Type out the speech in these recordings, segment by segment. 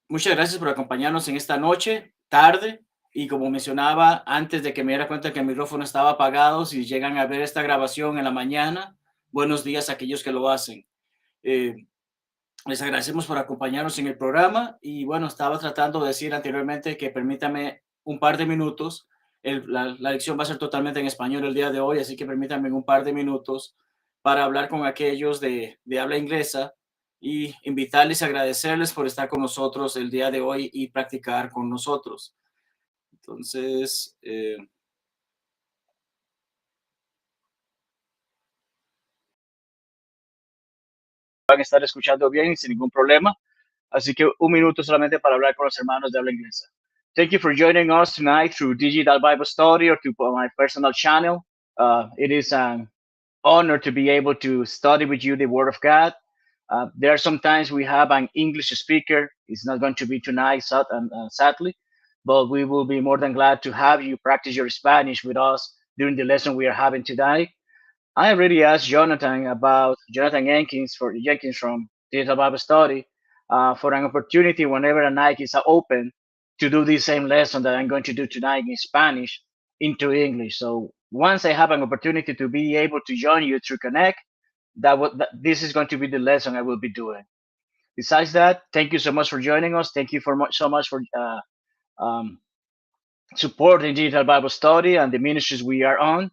Muchas gracias por acompañarnos en esta noche, tarde, y como mencionaba antes de que me diera cuenta que el micrófono estaba apagado, si llegan a ver esta grabación en la mañana, buenos días a aquellos que lo hacen. Eh, Les agradecemos por acompañarnos en el programa y bueno, estaba tratando de decir anteriormente que permítame un par de minutos. La lección va a ser totalmente en español el día de hoy, así que permítanme un par de minutos para hablar con aquellos de habla inglesa y invitarles y agradecerles por estar con nosotros el día de hoy y practicar con nosotros. Entonces, van a estar escuchando bien y sin ningún problema. Así que un minuto solamente para hablar con los hermanos de habla inglesa. Thank you for joining us tonight through Digital Bible Study or through my personal channel. It is an honor to be able to study with you the Word of God. There are sometimes we have an English speaker. It's not going to be tonight, sadly, but we will be more than glad to have you practice your Spanish with us during the lesson we are having today. I already asked Jonathan Jenkins from Digital Bible Study for an opportunity whenever a night is open to do the same lesson that I'm going to do tonight in Spanish into English. So once I have an opportunity to be able to join you through Connect, this is going to be the lesson I will be doing. Besides that, thank you so much for joining us. Thank you so much for um, supporting Digital Bible Study and the ministries we are on.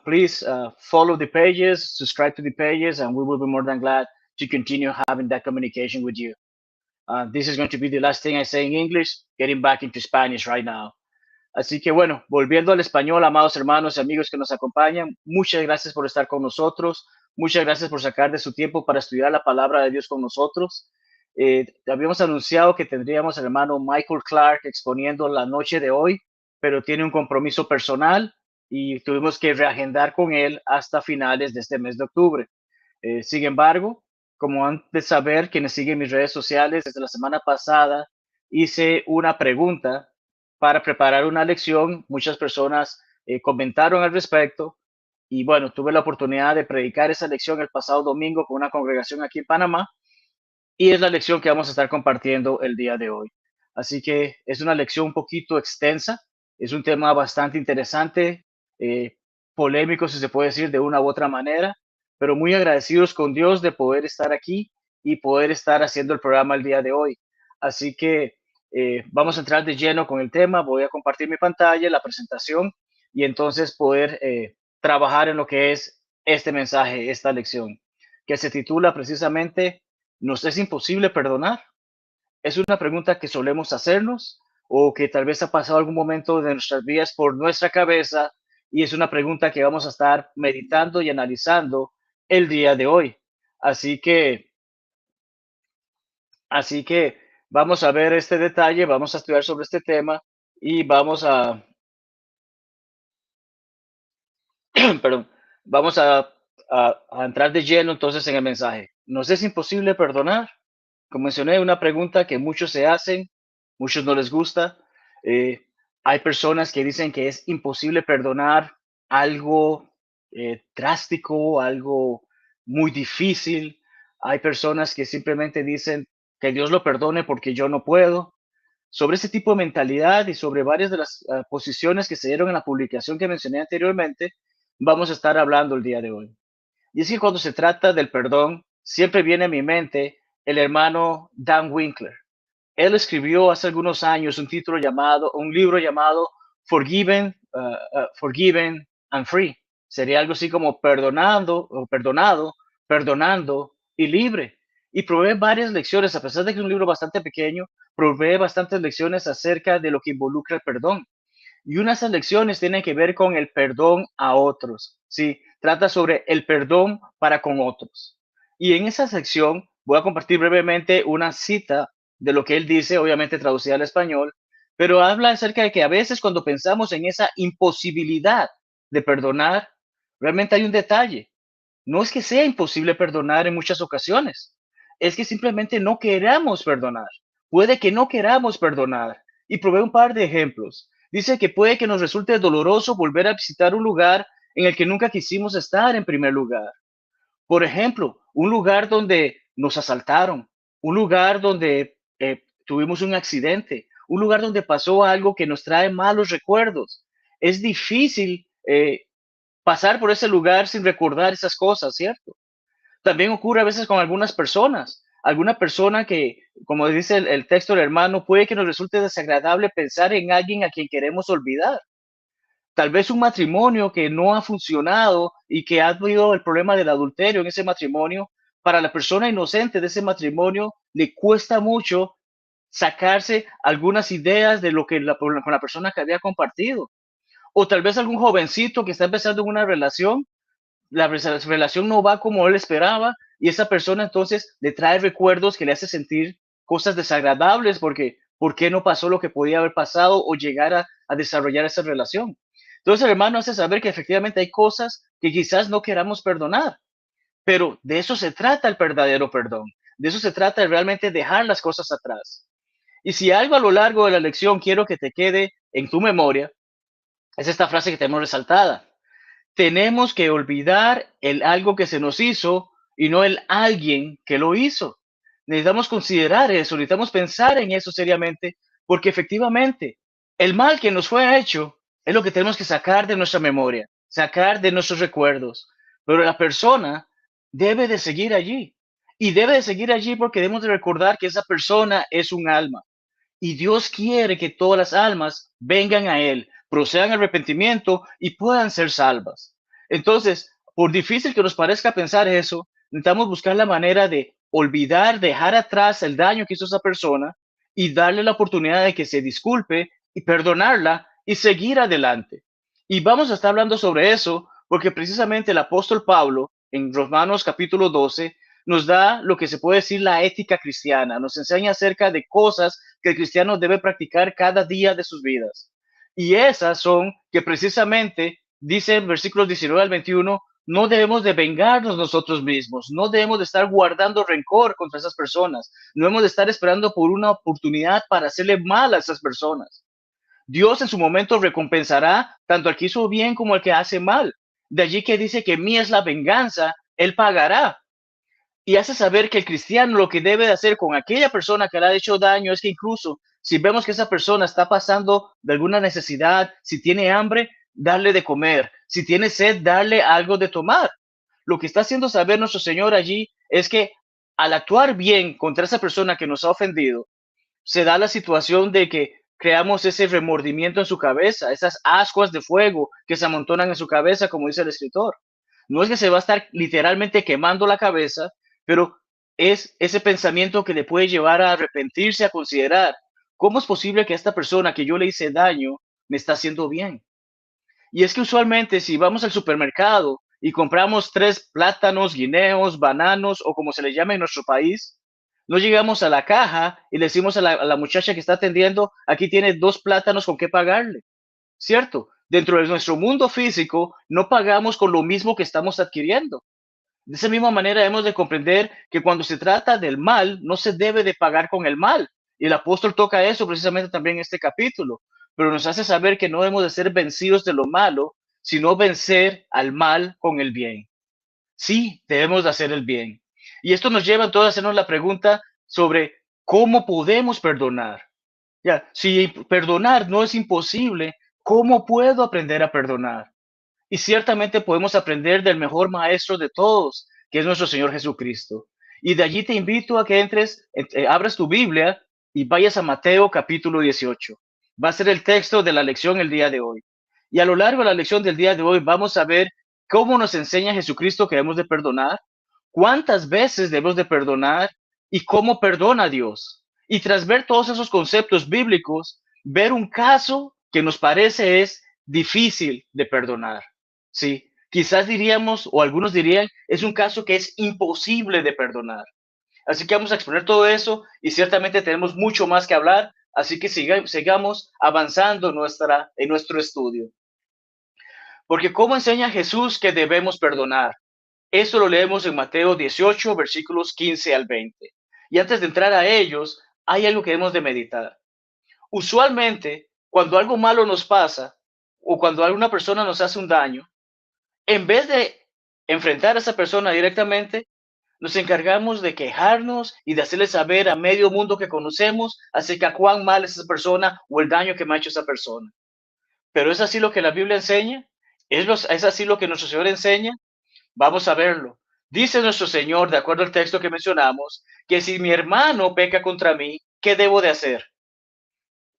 Please follow the pages, subscribe to the pages, and we will be more than glad to continue having that communication with you. This is going to be the last thing I say in English, getting back into Spanish right now. Así que bueno, volviendo al español, amados hermanos y amigos que nos acompañan, muchas gracias por estar con nosotros, muchas gracias por sacar de su tiempo para estudiar la palabra de Dios con nosotros. Habíamos anunciado que tendríamos al hermano Michael Clark exponiendo la noche de hoy, pero tiene un compromiso personal y tuvimos que reagendar con él hasta finales de este mes de octubre. Sin embargo, como han de saber quienes siguen mis redes sociales, desde la semana pasada hice una pregunta para preparar una lección. Muchas personas comentaron al respecto y bueno, tuve la oportunidad de predicar esa lección el pasado domingo con una congregación aquí en Panamá y es la lección que vamos a estar compartiendo el día de hoy. Así que es una lección un poquito extensa, es un tema bastante interesante, eh, polémico si se puede decir de una u otra manera, pero muy agradecidos con Dios de poder estar aquí y poder estar haciendo el programa el día de hoy. Así que vamos a entrar de lleno con el tema, voy a compartir mi pantalla, la presentación y entonces poder trabajar en lo que es este mensaje, esta lección, que se titula precisamente ¿Nos es imposible perdonar? Es una pregunta que solemos hacernos o que tal vez ha pasado algún momento de nuestras vidas por nuestra cabeza y es una pregunta que vamos a estar meditando y analizando el día de hoy. Así que, así que vamos a ver este detalle, vamos a estudiar sobre este tema y vamos a, perdón, vamos a entrar de lleno entonces en el mensaje. ¿Nos es imposible perdonar? Como mencioné, una pregunta que muchos se hacen, muchos no les gusta. Eh, Hay personas que dicen que es imposible perdonar algo drástico, algo muy difícil. Hay personas que simplemente dicen que Dios lo perdone porque yo no puedo. Sobre ese tipo de mentalidad y sobre varias de las posiciones que se dieron en la publicación que mencioné anteriormente, vamos a estar hablando el día de hoy. Y es que cuando se trata del perdón, siempre viene a mi mente el hermano Dan Winkler. Él escribió hace algunos años un libro llamado Forgiven and Free. Sería algo así como perdonando y libre. Y provee varias lecciones, a pesar de que es un libro bastante pequeño, provee bastantes lecciones acerca de lo que involucra el perdón. Y una de esas lecciones tiene que ver con el perdón a otros, ¿sí? Trata sobre el perdón para con otros. Y en esa sección voy a compartir brevemente una cita de lo que él dice, obviamente traducida al español, pero habla acerca de que a veces cuando pensamos en esa imposibilidad de perdonar, realmente hay un detalle. No es que sea imposible perdonar en muchas ocasiones, es que simplemente no queramos perdonar. Puede que no queramos perdonar. Y provee un par de ejemplos. Dice que puede que nos resulte doloroso volver a visitar un lugar en el que nunca quisimos estar en primer lugar. Por ejemplo, un lugar donde nos asaltaron, un lugar donde tuvimos un accidente, un lugar donde pasó algo que nos trae malos recuerdos. Es difícil pasar por ese lugar sin recordar esas cosas, ¿cierto? También ocurre a veces con algunas personas. Alguna persona que, como dice el texto del hermano, puede que nos resulte desagradable pensar en alguien a quien queremos olvidar. Tal vez un matrimonio que no ha funcionado y que ha habido el problema del adulterio en ese matrimonio, para la persona inocente de ese matrimonio le cuesta mucho sacarse algunas ideas de lo que con la persona que había compartido. O tal vez algún jovencito que está empezando en una relación, la relación no va como él esperaba y esa persona entonces le trae recuerdos que le hace sentir cosas desagradables porque ¿por qué no pasó lo que podía haber pasado o llegar a desarrollar esa relación? Entonces el hermano hace saber que efectivamente hay cosas que quizás no queramos perdonar, pero de eso se trata el verdadero perdón. De eso se trata de realmente dejar las cosas atrás. Y si algo a lo largo de la lección quiero que te quede en tu memoria, es esta frase que tenemos resaltada: tenemos que olvidar el algo que se nos hizo y no el alguien que lo hizo. Necesitamos considerar eso, necesitamos pensar en eso seriamente, porque efectivamente el mal que nos fue hecho es lo que tenemos que sacar de nuestra memoria, sacar de nuestros recuerdos. Pero la persona debe de seguir allí. Y debe de seguir allí porque debemos de recordar que esa persona es un alma. Y Dios quiere que todas las almas vengan a Él, procedan al arrepentimiento y puedan ser salvas. Entonces, por difícil que nos parezca pensar eso, necesitamos buscar la manera de olvidar, dejar atrás el daño que hizo esa persona y darle la oportunidad de que se disculpe y perdonarla y seguir adelante. Y vamos a estar hablando sobre eso porque precisamente el apóstol Pablo en Romanos capítulo 12 nos da lo que se puede decir la ética cristiana, nos enseña acerca de cosas que el cristiano debe practicar cada día de sus vidas. Y esas son que precisamente, dice en versículos 19 al 21, no debemos de vengarnos nosotros mismos, no debemos de estar guardando rencor contra esas personas, no debemos de estar esperando por una oportunidad para hacerle mal a esas personas. Dios en su momento recompensará tanto al que hizo bien como al que hace mal. De allí que dice que mía es la venganza, Él pagará. Y hace saber que el cristiano lo que debe de hacer con aquella persona que le ha hecho daño es que incluso si vemos que esa persona está pasando de alguna necesidad, si tiene hambre, darle de comer, si tiene sed, darle algo de tomar. Lo que está haciendo saber nuestro Señor allí es que al actuar bien contra esa persona que nos ha ofendido, se da la situación de que creamos ese remordimiento en su cabeza, esas ascuas de fuego que se amontonan en su cabeza, como dice el escritor. No es que se va a estar literalmente quemando la cabeza, pero es ese pensamiento que le puede llevar a arrepentirse, a considerar, ¿cómo es posible que esta persona que yo le hice daño me está haciendo bien? Y es que usualmente si vamos al supermercado y compramos 3 plátanos, guineos, bananos o como se le llama en nuestro país, no llegamos a la caja y le decimos a la muchacha que está atendiendo, aquí tiene 2 plátanos con qué pagarle, ¿cierto? Dentro de nuestro mundo físico no pagamos con lo mismo que estamos adquiriendo. De esa misma manera hemos de comprender que cuando se trata del mal, no se debe de pagar con el mal. Y el apóstol toca eso precisamente también en este capítulo, pero nos hace saber que no debemos de ser vencidos de lo malo, sino vencer al mal con el bien. Sí, debemos de hacer el bien. Y esto nos lleva entonces a hacernos la pregunta sobre cómo podemos perdonar. Ya, si perdonar no es imposible, ¿cómo puedo aprender a perdonar? Y ciertamente podemos aprender del mejor maestro de todos, que es nuestro Señor Jesucristo. Y de allí te invito a que entres, abras tu Biblia y vayas a Mateo capítulo 18. Va a ser el texto de la lección el día de hoy. Y a lo largo de la lección del día de hoy vamos a ver cómo nos enseña Jesucristo que debemos de perdonar, cuántas veces debemos de perdonar y cómo perdona Dios. Y tras ver todos esos conceptos bíblicos, ver un caso que nos parece es difícil de perdonar. Sí, quizás diríamos, o algunos dirían, es un caso que es imposible de perdonar. Así que vamos a exponer todo eso y ciertamente tenemos mucho más que hablar, así que sigamos avanzando en nuestro estudio. Porque ¿cómo enseña Jesús que debemos perdonar? Eso lo leemos en Mateo 18, versículos 15 al 20. Y antes de entrar a ellos, hay algo que debemos de meditar. Usualmente, cuando algo malo nos pasa o cuando alguna persona nos hace un daño, en vez de enfrentar a esa persona directamente, Nos encargamos de quejarnos y de hacerle saber a medio mundo que conocemos acerca de cuán mal es esa persona o el daño que me ha hecho esa persona. Pero ¿es así lo que la Biblia enseña? ¿Es así lo que nuestro Señor enseña? Vamos a verlo. Dice nuestro Señor, de acuerdo al texto que mencionamos, que si mi hermano peca contra mí, ¿qué debo de hacer?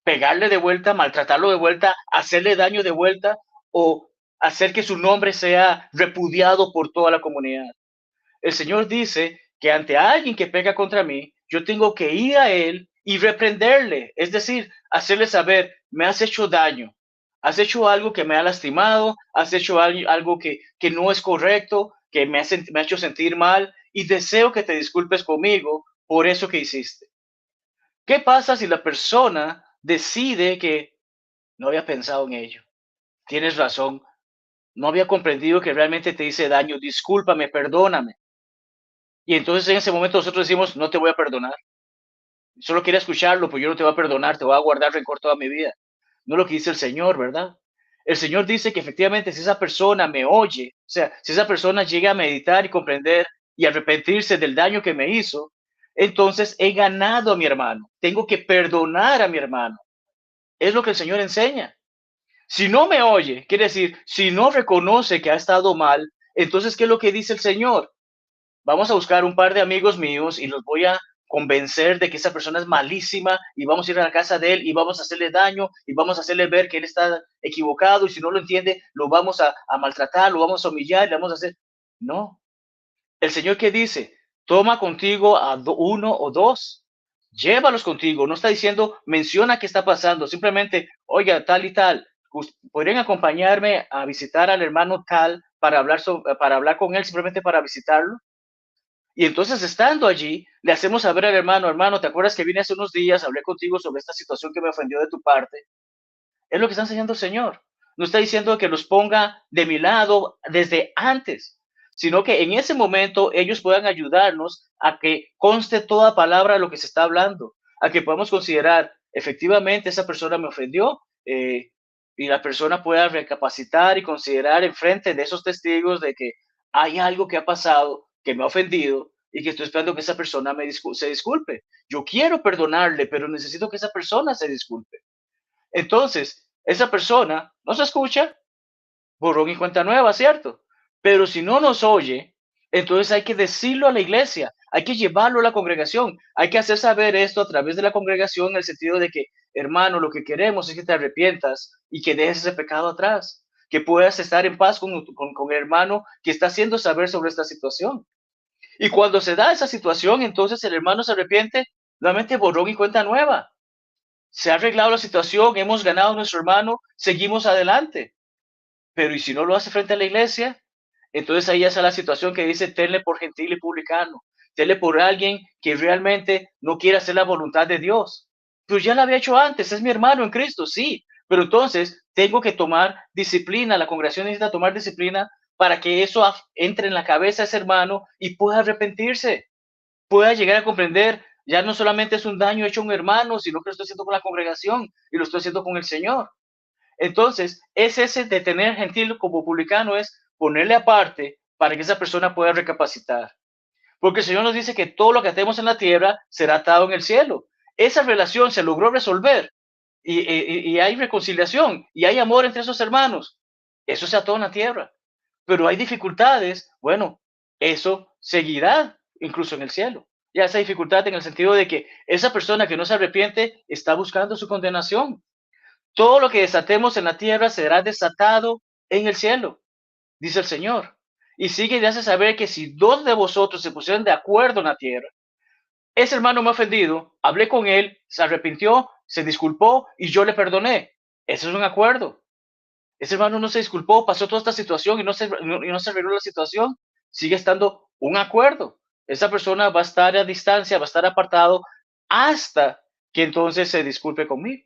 ¿Pegarle de vuelta, maltratarlo de vuelta, hacerle daño de vuelta o hacer que su nombre sea repudiado por toda la comunidad? El Señor dice que ante alguien que peca contra mí, yo tengo que ir a él y reprenderle, es decir, hacerle saber, me has hecho daño, has hecho algo que me ha lastimado, has hecho algo que no es correcto, que me ha hecho sentir mal y deseo que te disculpes conmigo por eso que hiciste. ¿Qué pasa si la persona decide que no había pensado en ello? Tienes razón, no había comprendido que realmente te hice daño, discúlpame, perdóname. Y entonces en ese momento nosotros decimos, no te voy a perdonar. Solo quería escucharlo, pues yo no te voy a perdonar, te voy a guardar rencor toda mi vida. No es lo que dice el Señor, ¿verdad? El Señor dice que efectivamente si esa persona me oye, o sea, si esa persona llega a meditar y comprender y arrepentirse del daño que me hizo, entonces he ganado a mi hermano. Tengo que perdonar a mi hermano. Es lo que el Señor enseña. Si no me oye, quiere decir, si no reconoce que ha estado mal, entonces, ¿qué es lo que dice el Señor? Vamos a buscar un par de amigos míos y los voy a convencer de que esa persona es malísima y vamos a ir a la casa de él y vamos a hacerle daño y vamos a hacerle ver que él está equivocado y si no lo entiende, lo vamos a maltratar, lo vamos a humillar, le vamos a hacer... No, el Señor que dice, toma contigo a uno o dos, llévalos contigo, no está diciendo, menciona qué está pasando, simplemente, oiga, tal y tal, podrían acompañarme a visitar al hermano tal para hablar con él, simplemente para visitarlo. Y entonces, estando allí, le hacemos saber al hermano, hermano, ¿te acuerdas que vine hace unos días, hablé contigo sobre esta situación que me ofendió de tu parte? Es lo que está enseñando el Señor. No está diciendo que los ponga de mi lado desde antes, sino que en ese momento ellos puedan ayudarnos a que conste toda palabra de lo que se está hablando, a que podamos considerar, efectivamente, esa persona me ofendió, y la persona pueda recapacitar y considerar en frente de esos testigos de que hay algo que ha pasado, que me ha ofendido y que estoy esperando que esa persona se disculpe. Yo quiero perdonarle, pero necesito que esa persona se disculpe. Entonces, esa persona nos escucha, borrón y cuenta nueva, ¿cierto? Pero si no nos oye, entonces hay que decirlo a la iglesia, hay que llevarlo a la congregación, hay que hacer saber esto a través de la congregación en el sentido de que, hermano, lo que queremos es que te arrepientas y que dejes ese pecado atrás, que puedas estar en paz con el hermano que está haciendo saber sobre esta situación. Y cuando se da esa situación, entonces el hermano se arrepiente, nuevamente borrón y cuenta nueva. Se ha arreglado la situación, hemos ganado a nuestro hermano, seguimos adelante. Pero ¿y si no lo hace frente a la iglesia? Entonces ahí ya está la situación que dice, tenle por gentil y publicano, tenle por alguien que realmente no quiere hacer la voluntad de Dios. Pues ya lo había hecho antes, es mi hermano en Cristo, sí, pero entonces tengo que tomar disciplina, la congregación necesita tomar disciplina para que eso entre en la cabeza de ese hermano y pueda arrepentirse, pueda llegar a comprender, ya no solamente es un daño hecho a un hermano, sino que lo estoy haciendo con la congregación y lo estoy haciendo con el Señor. Entonces, es ese de tener gentil como publicano, es ponerle aparte para que esa persona pueda recapacitar. Porque el Señor nos dice que todo lo que hacemos en la tierra será atado en el cielo. Esa relación se logró resolver y hay reconciliación y hay amor entre esos hermanos. Eso se ató en la tierra. Pero hay dificultades, bueno, eso seguirá incluso en el cielo. Ya esa dificultad en el sentido de que esa persona que no se arrepiente está buscando su condenación. Todo lo que desatemos en la tierra será desatado en el cielo, dice el Señor. Y sigue y hace saber que si dos de vosotros se pusieran de acuerdo en la tierra, ese hermano me ha ofendido, hablé con él, se arrepintió, se disculpó y yo le perdoné. Ese es un acuerdo. Ese hermano no se disculpó, pasó toda esta situación y no se arregló la situación. Sigue estando un acuerdo. Esa persona va a estar a distancia, va a estar apartado hasta que entonces se disculpe conmigo.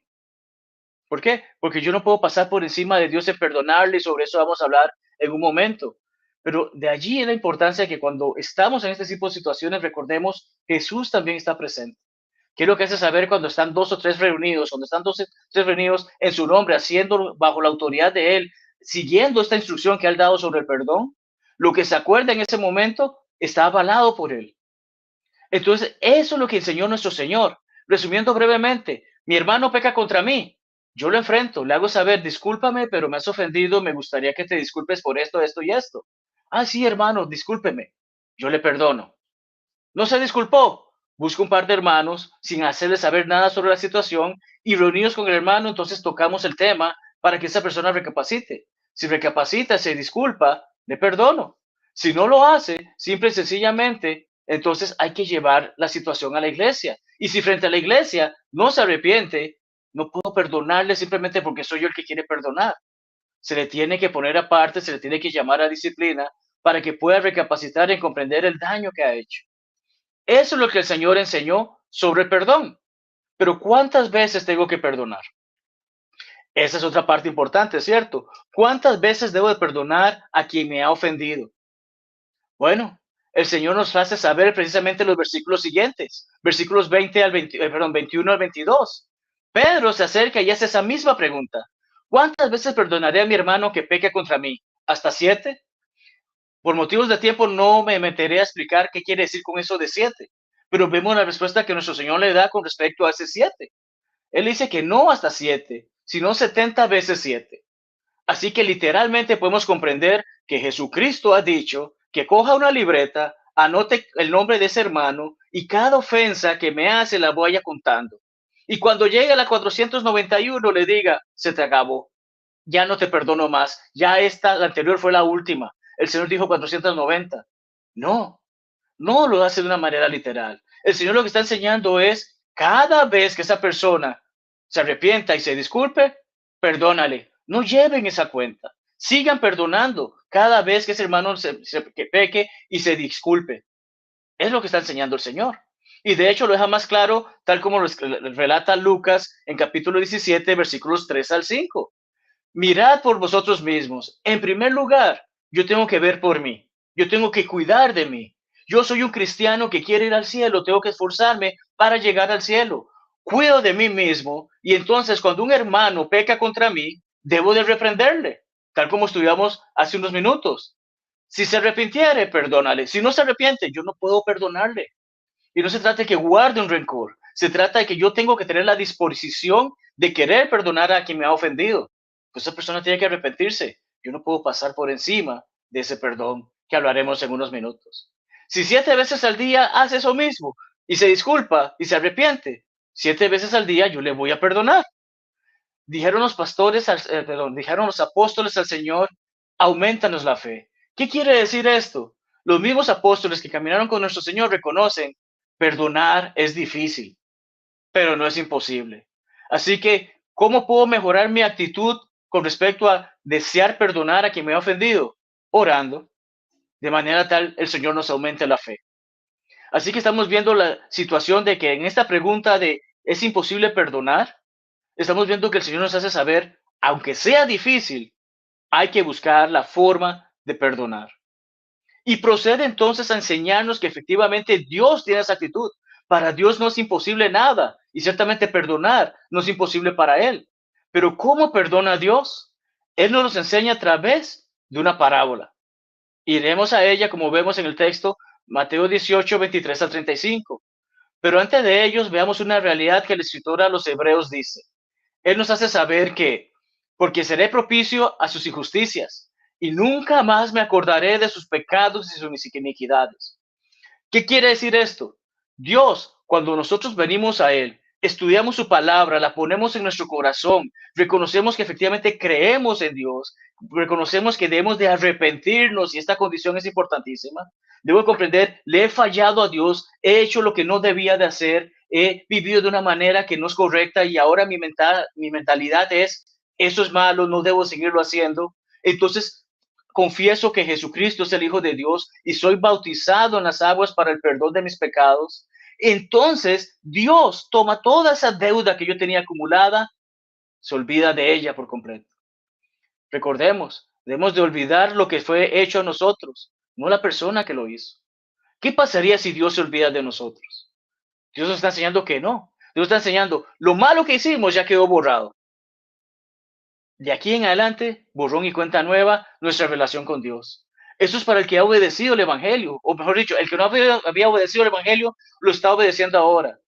¿Por qué? Porque yo no puedo pasar por encima de Dios en perdonarle y sobre eso vamos a hablar en un momento. Pero de allí es la importancia que cuando estamos en este tipo de situaciones recordemos que Jesús también está presente. ¿Qué es lo que hace saber cuando están dos o tres reunidos, cuando están dos o tres reunidos en su nombre, haciendo bajo la autoridad de Él, siguiendo esta instrucción que ha dado sobre el perdón? Lo que se acuerda en ese momento, está avalado por Él. Entonces, eso es lo que enseñó nuestro Señor. Resumiendo brevemente, mi hermano peca contra mí. Yo lo enfrento, le hago saber, discúlpame, pero me has ofendido, me gustaría que te disculpes por esto, esto y esto. Ah, sí, hermano, discúlpeme. Yo le perdono. No se disculpó. Busco un par de hermanos sin hacerle saber nada sobre la situación y reunidos con el hermano, entonces tocamos el tema para que esa persona recapacite. Si recapacita, se disculpa, le perdono. Si no lo hace, simple y sencillamente, entonces hay que llevar la situación a la iglesia. Y si frente a la iglesia no se arrepiente, no puedo perdonarle simplemente porque soy yo el que quiere perdonar. Se le tiene que poner aparte, se le tiene que llamar a disciplina para que pueda recapacitar y comprender el daño que ha hecho. Eso es lo que el Señor enseñó sobre el perdón. Pero ¿cuántas veces tengo que perdonar? Esa es otra parte importante, ¿cierto? ¿Cuántas veces debo de perdonar a quien me ha ofendido? Bueno, el Señor nos hace saber precisamente los versículos siguientes, versículos 20 al 20, 21 al 22. Pedro se acerca y hace esa misma pregunta. ¿Cuántas veces perdonaré a mi hermano que peque contra mí? ¿Hasta 7? Por motivos de tiempo no me meteré a explicar qué quiere decir con eso de 7, pero vemos la respuesta que nuestro Señor le da con respecto a ese 7. Él dice que no hasta 7, sino 70 veces 7. Así que literalmente podemos comprender que Jesucristo ha dicho que coja una libreta, anote el nombre de ese hermano y cada ofensa que me hace la vaya contando. Y cuando llegue a la 491 le diga, se te acabó, ya no te perdono más, ya esta, la anterior fue la última. El Señor dijo 490. No, no lo hace de una manera literal. El Señor lo que está enseñando es, cada vez que esa persona se arrepienta y se disculpe, perdónale. No lleven esa cuenta. Sigan perdonando cada vez que ese hermano que peque y se disculpe. Es lo que está enseñando el Señor. Y de hecho lo deja más claro, tal como lo relata Lucas en capítulo 17, versículos 3 al 5. Mirad por vosotros mismos. En primer lugar, yo tengo que ver por mí. Yo tengo que cuidar de mí. Yo soy un cristiano que quiere ir al cielo. Tengo que esforzarme para llegar al cielo. Cuido de mí mismo. Y entonces cuando un hermano peca contra mí, debo de reprenderle, tal como estudiamos hace unos minutos. Si se arrepintiere, perdónale. Si no se arrepiente, yo no puedo perdonarle. Y no se trata de que guarde un rencor. Se trata de que yo tengo que tener la disposición de querer perdonar a quien me ha ofendido. Pues esa persona tiene que arrepentirse. Yo no puedo pasar por encima de ese perdón que hablaremos en unos minutos. Si 7 veces al día hace eso mismo y se disculpa y se arrepiente, 7 veces al día yo le voy a perdonar. Dijeron los pastores, dijeron los apóstoles al Señor, aumentanos la fe. ¿Qué quiere decir esto? Los mismos apóstoles que caminaron con nuestro Señor reconocen, perdonar es difícil, pero no es imposible. Así que, ¿cómo puedo mejorar mi actitud con respecto a desear perdonar a quien me ha ofendido? Orando, de manera tal el Señor nos aumente la fe. Así que estamos viendo la situación de que en esta pregunta de ¿es imposible perdonar? Estamos viendo que el Señor nos hace saber, aunque sea difícil, hay que buscar la forma de perdonar. Y procede entonces a enseñarnos que efectivamente Dios tiene esa actitud. Para Dios no es imposible nada y ciertamente perdonar no es imposible para Él. Pero ¿cómo perdona a Dios? Él nos enseña a través de una parábola. Iremos a ella como vemos en el texto Mateo 18, 23 al 35. Pero antes de ellos veamos una realidad que el escritor a los hebreos dice. Él nos hace saber que, porque seré propicio a sus injusticias, y nunca más me acordaré de sus pecados y sus iniquidades. ¿Qué quiere decir esto? Dios, cuando nosotros venimos a Él, estudiamos su palabra, la ponemos en nuestro corazón, reconocemos que efectivamente creemos en Dios, reconocemos que debemos de arrepentirnos y esta condición es importantísima. Debo comprender, le he fallado a Dios, he hecho lo que no debía de hacer, he vivido de una manera que no es correcta y ahora mi mentalidad es, eso es malo, no debo seguirlo haciendo. Entonces, confieso que Jesucristo es el Hijo de Dios y soy bautizado en las aguas para el perdón de mis pecados, entonces Dios toma toda esa deuda que yo tenía acumulada, se olvida de ella por completo. Recordemos, debemos de olvidar lo que fue hecho a nosotros, no la persona que lo hizo. ¿Qué pasaría si Dios se olvida de nosotros? Dios nos está enseñando que no. Dios está enseñando, lo malo que hicimos ya quedó borrado. De aquí en adelante, borrón y cuenta nueva, nuestra relación con Dios. Eso es para el que ha obedecido el Evangelio, o mejor dicho, el que no había obedecido el Evangelio lo está obedeciendo ahora.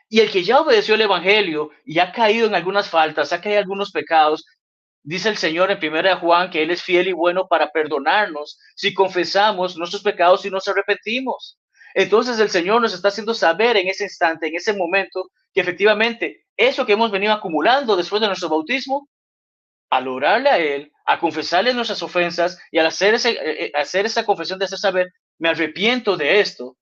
Y el que ya obedeció el Evangelio y ha caído en algunas faltas, ha caído en algunos pecados, dice el Señor en 1 Juan que Él es fiel y bueno para perdonarnos si confesamos nuestros pecados y nos arrepentimos. Entonces el Señor nos está haciendo saber en ese instante, en ese momento, que efectivamente eso que hemos venido acumulando después de nuestro bautismo, al orarle a Él, a confesarle nuestras ofensas y al hacer esa confesión de hacer saber, me arrepiento de esto,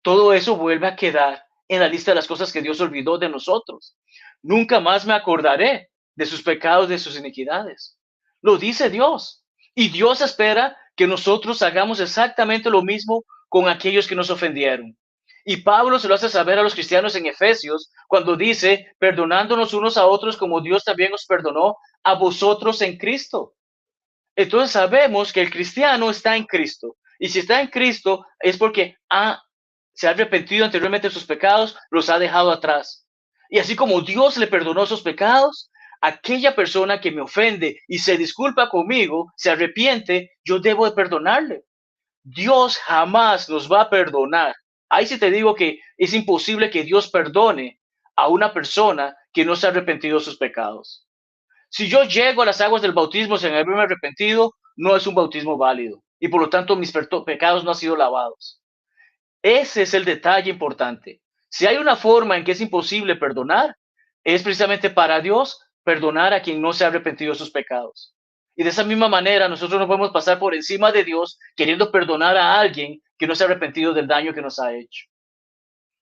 todo eso vuelve a quedar en la lista de las cosas que Dios olvidó de nosotros. Nunca más me acordaré de sus pecados, de sus iniquidades. Lo dice Dios. Y Dios espera que nosotros hagamos exactamente lo mismo con aquellos que nos ofendieron. Y Pablo se lo hace saber a los cristianos en Efesios cuando dice, perdonándonos unos a otros como Dios también os perdonó a vosotros en Cristo. Entonces sabemos que el cristiano está en Cristo. Y si está en Cristo es porque se ha arrepentido anteriormente de sus pecados, los ha dejado atrás. Y así como Dios le perdonó sus pecados, aquella persona que me ofende y se disculpa conmigo, se arrepiente, yo debo de perdonarle. Dios jamás nos va a perdonar. Ahí sí te digo que es imposible que Dios perdone a una persona que no se ha arrepentido de sus pecados. Si yo llego a las aguas del bautismo sin haberme arrepentido, no es un bautismo válido y por lo tanto mis pecados no han sido lavados. Ese es el detalle importante. Si hay una forma en que es imposible perdonar, es precisamente para Dios perdonar a quien no se ha arrepentido de sus pecados. Y de esa misma manera nosotros no podemos pasar por encima de Dios queriendo perdonar a alguien que no se ha arrepentido del daño que nos ha hecho.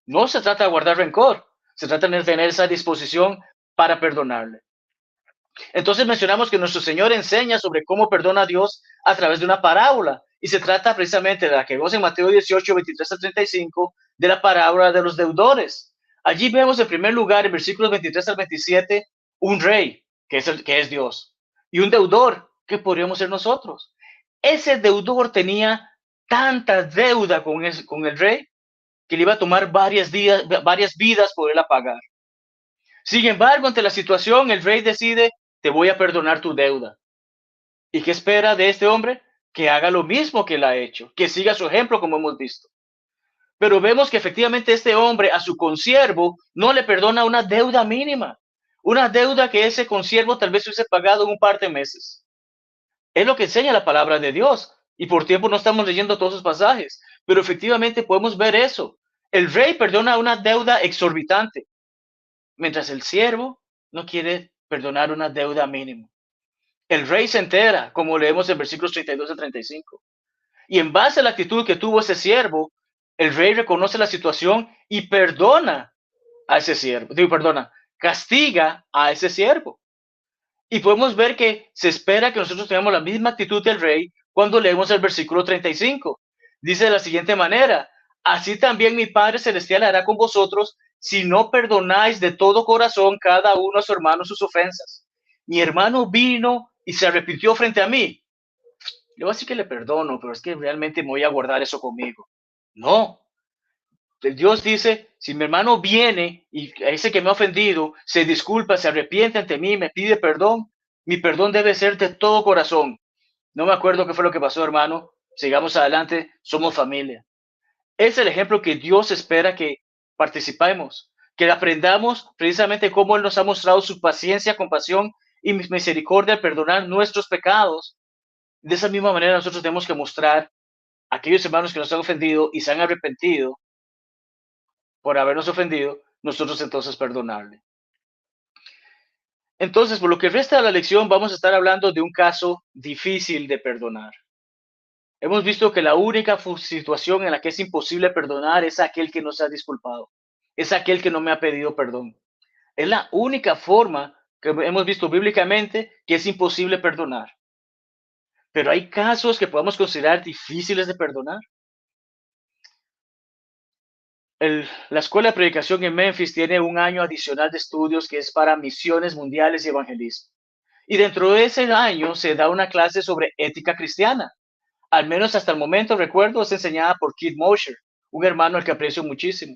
No se trata de guardar rencor, se trata de tener esa disposición para perdonarle. Entonces mencionamos que nuestro Señor enseña sobre cómo perdona a Dios a través de una parábola. Y se trata precisamente de la que vemos en Mateo 18, 23 a 35, de la parábola de los deudores. Allí vemos en primer lugar, en versículos 23 al 27, un rey, que es Dios, y un deudor, que podríamos ser nosotros. Ese deudor tenía tanta deuda con el rey que le iba a tomar varias vidas poderla pagar. Sin embargo, ante la situación, el rey decide, te voy a perdonar tu deuda. ¿Y qué espera de este hombre? Que haga lo mismo que él ha hecho, que siga su ejemplo como hemos visto. Pero vemos que efectivamente este hombre a su consiervo no le perdona una deuda mínima, una deuda que ese consiervo tal vez hubiese pagado en un par de meses. Es lo que enseña la palabra de Dios. Y por tiempo no estamos leyendo todos esos pasajes, pero efectivamente podemos ver eso. El rey perdona una deuda exorbitante, mientras el siervo no quiere perdonar una deuda mínima. El rey se entera, como leemos en versículos 32 a 35. Y en base a la actitud que tuvo ese siervo, el rey reconoce la situación y perdona a ese siervo. Castiga a ese siervo. Y podemos ver que se espera que nosotros tengamos la misma actitud del rey cuando leemos el versículo 35. Dice de la siguiente manera, así también mi Padre Celestial hará con vosotros si no perdonáis de todo corazón cada uno a su hermano sus ofensas. Mi hermano vino y se arrepintió frente a mí. Yo así que le perdono, pero es que realmente me voy a guardar eso conmigo. No. Dios dice, si mi hermano viene y ese que me ha ofendido se disculpa, se arrepiente ante mí, me pide perdón, mi perdón debe ser de todo corazón. No me acuerdo qué fue lo que pasó, hermano. Sigamos adelante, somos familia. Es el ejemplo que Dios espera que participemos, que aprendamos precisamente cómo Él nos ha mostrado su paciencia, compasión y misericordia al perdonar nuestros pecados. De esa misma manera nosotros tenemos que mostrar a aquellos hermanos que nos han ofendido y se han arrepentido por habernos ofendido, nosotros entonces perdonarle. Entonces, por lo que resta de la lección, vamos a estar hablando de un caso difícil de perdonar. Hemos visto que la única situación en la que es imposible perdonar es aquel que no se ha disculpado, es aquel que no me ha pedido perdón. Es la única forma que hemos visto bíblicamente que es imposible perdonar. Pero hay casos que podemos considerar difíciles de perdonar. La Escuela de Predicación en Memphis tiene un año adicional de estudios que es para misiones mundiales y evangelismo. Y dentro de ese año se da una clase sobre ética cristiana. Al menos hasta el momento, recuerdo, es enseñada por Keith Mosher, un hermano al que aprecio muchísimo.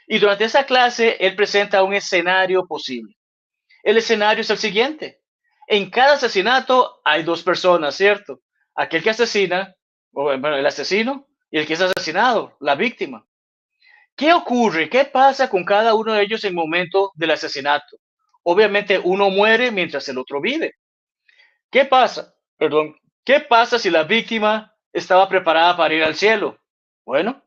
Y durante esa clase, él presenta un escenario posible. El escenario es el siguiente. En cada asesinato hay dos personas, ¿cierto? Aquel que asesina o bueno, el asesino y el que es asesinado, la víctima. ¿Qué ocurre? ¿Qué pasa con cada uno de ellos en el momento del asesinato? Obviamente uno muere mientras el otro vive. ¿Qué pasa? Perdón. ¿Qué pasa si la víctima estaba preparada para ir al cielo? Bueno,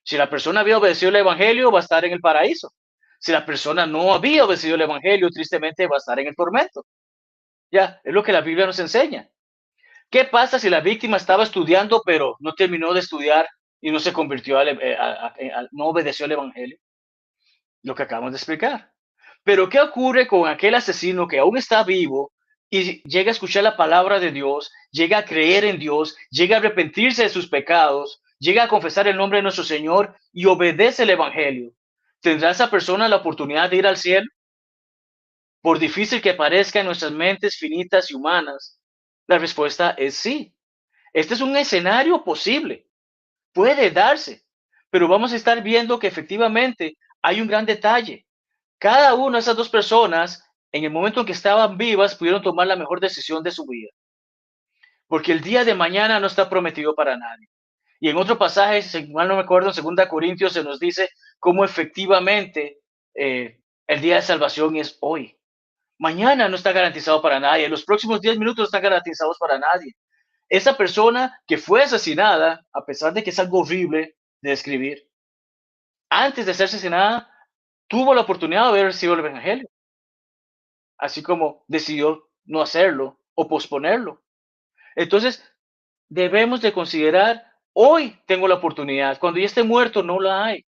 si la persona había obedecido el evangelio, va a estar en el paraíso. Si la persona no había obedecido el evangelio, tristemente va a estar en el tormento. Ya, es lo que la Biblia nos enseña. ¿Qué pasa si la víctima estaba estudiando, pero no terminó de estudiar y no se convirtió, no obedeció el evangelio? Lo que acabamos de explicar. Pero ¿qué ocurre con aquel asesino que aún está vivo y llega a escuchar la palabra de Dios, llega a creer en Dios, llega a arrepentirse de sus pecados, llega a confesar el nombre de nuestro Señor y obedece el Evangelio? ¿Tendrá esa persona la oportunidad de ir al cielo? Por difícil que parezca en nuestras mentes finitas y humanas, la respuesta es sí. Este es un escenario posible, puede darse, pero vamos a estar viendo que efectivamente hay un gran detalle. Cada una de esas dos personas, en el momento en que estaban vivas, pudieron tomar la mejor decisión de su vida, porque el día de mañana no está prometido para nadie. Y en otro pasaje, si mal no me acuerdo, en 2 Corintios se nos dice cómo efectivamente el día de salvación es hoy. Mañana no está garantizado para nadie, los próximos 10 minutos no están garantizados para nadie. Esa persona que fue asesinada, a pesar de que es algo horrible de describir, antes de ser asesinada, tuvo la oportunidad de haber recibido el Evangelio, así como decidió no hacerlo o posponerlo. Entonces, debemos de considerar, hoy tengo la oportunidad, cuando ya esté muerto no la hay.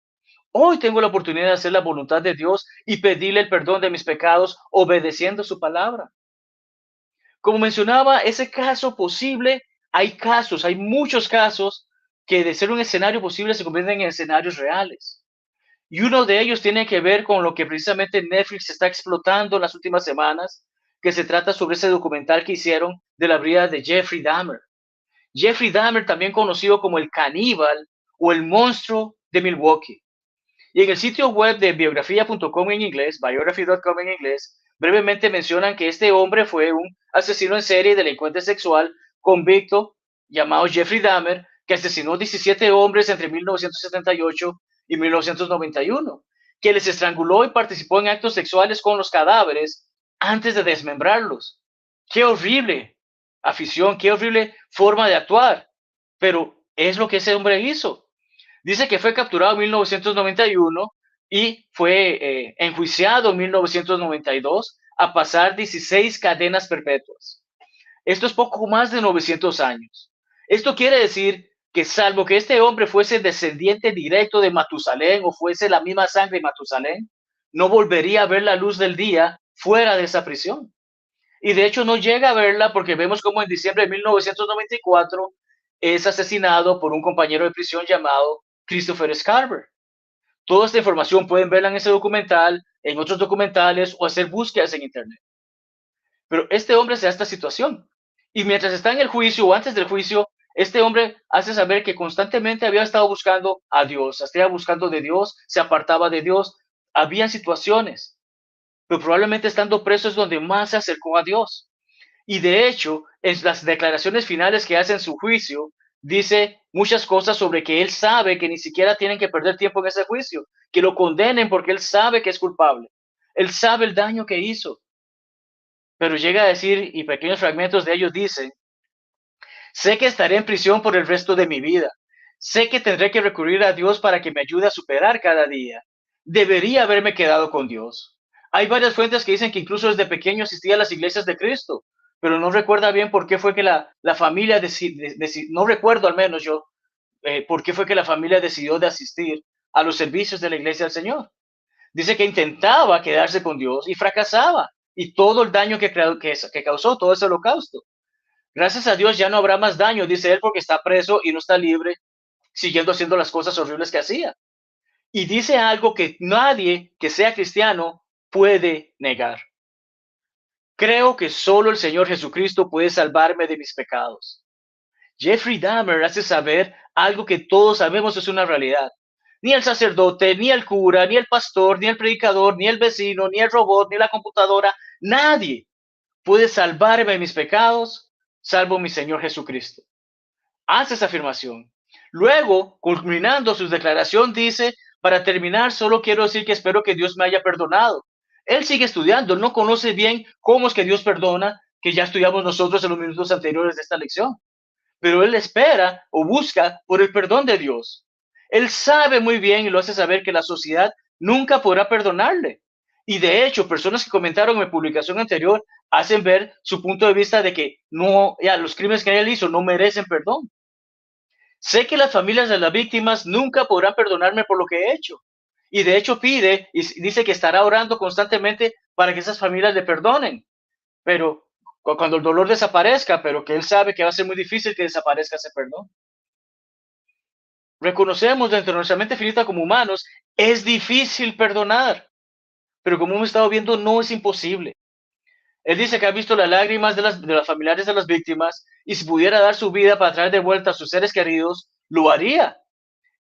Hoy tengo la oportunidad de hacer la voluntad de Dios y pedirle el perdón de mis pecados obedeciendo su palabra. Como mencionaba, ese caso posible, hay casos, hay muchos casos que de ser un escenario posible se convierten en escenarios reales. Y uno de ellos tiene que ver con lo que precisamente Netflix está explotando en las últimas semanas, que se trata sobre ese documental que hicieron de la vida de Jeffrey Dahmer. Jeffrey Dahmer, también conocido como el caníbal o el monstruo de Milwaukee. Y en el sitio web de biografía.com en inglés, biography.com en inglés, brevemente mencionan que este hombre fue un asesino en serie y delincuente sexual convicto llamado Jeffrey Dahmer, que asesinó 17 hombres entre 1978 y 1991, que les estranguló y participó en actos sexuales con los cadáveres antes de desmembrarlos. ¡Qué horrible afición, qué horrible forma de actuar! Pero es lo que ese hombre hizo. Dice que fue capturado en 1991 y fue enjuiciado en 1992 a pasar 16 cadenas perpetuas. Esto es poco más de 900 años. Esto quiere decir que salvo que este hombre fuese descendiente directo de Matusalén o fuese la misma sangre de Matusalén, no volvería a ver la luz del día fuera de esa prisión. Y de hecho no llega a verla porque vemos como en diciembre de 1994 es asesinado por un compañero de prisión llamado Christopher Scarver. Toda esta información pueden verla en ese documental, en otros documentales o hacer búsquedas en internet. Pero este hombre se da esta situación. Y mientras está en el juicio o antes del juicio, este hombre hace saber que constantemente había estado buscando a Dios, estaba buscando de Dios, se apartaba de Dios. Habían situaciones, pero probablemente estando preso es donde más se acercó a Dios. Y de hecho, en las declaraciones finales que hace en su juicio, dice muchas cosas sobre que él sabe que ni siquiera tienen que perder tiempo en ese juicio, que lo condenen porque él sabe que es culpable. Él sabe el daño que hizo. Pero llega a decir, y pequeños fragmentos de ellos dicen, sé que estaré en prisión por el resto de mi vida. Sé que tendré que recurrir a Dios para que me ayude a superar cada día. Debería haberme quedado con Dios. Hay varias fuentes que dicen que incluso desde pequeño asistía a las iglesias de Cristo, pero no recuerda bien por qué fue que la familia no recuerdo al menos yo, por qué fue que la familia decidió de asistir a los servicios de la iglesia del Señor. Dice que intentaba quedarse con Dios y fracasaba, y todo el daño que causó todo ese holocausto. Gracias a Dios ya no habrá más daño, dice él, porque está preso y no está libre, siguiendo haciendo las cosas horribles que hacía. Y dice algo que nadie que sea cristiano puede negar. Creo que solo el Señor Jesucristo puede salvarme de mis pecados. Jeffrey Dahmer hace saber algo que todos sabemos es una realidad. Ni el sacerdote, ni el cura, ni el pastor, ni el predicador, ni el vecino, ni el robot, ni la computadora, nadie puede salvarme de mis pecados, salvo mi Señor Jesucristo. hace esa afirmación. Luego, culminando su declaración, dice, para terminar, solo quiero decir que espero que Dios me haya perdonado. Él sigue estudiando, no conoce bien cómo es que Dios perdona, que ya estudiamos nosotros en los minutos anteriores de esta lección. Pero él espera o busca por el perdón de Dios. Él sabe muy bien y lo hace saber que la sociedad nunca podrá perdonarle. Y de hecho, personas que comentaron en mi publicación anterior hacen ver su punto de vista de que no, ya, los crímenes que él hizo no merecen perdón. Sé que las familias de las víctimas nunca podrán perdonarme por lo que he hecho. Y de hecho pide y dice que estará orando constantemente para que esas familias le perdonen. Pero cuando el dolor desaparezca, pero que él sabe que va a ser muy difícil que desaparezca ese perdón. Reconocemos dentro de nuestra mente finita como humanos, es difícil perdonar, pero como hemos estado viendo, no es imposible. Él dice que ha visto las lágrimas de las familiares de las víctimas y si pudiera dar su vida para traer de vuelta a sus seres queridos, lo haría.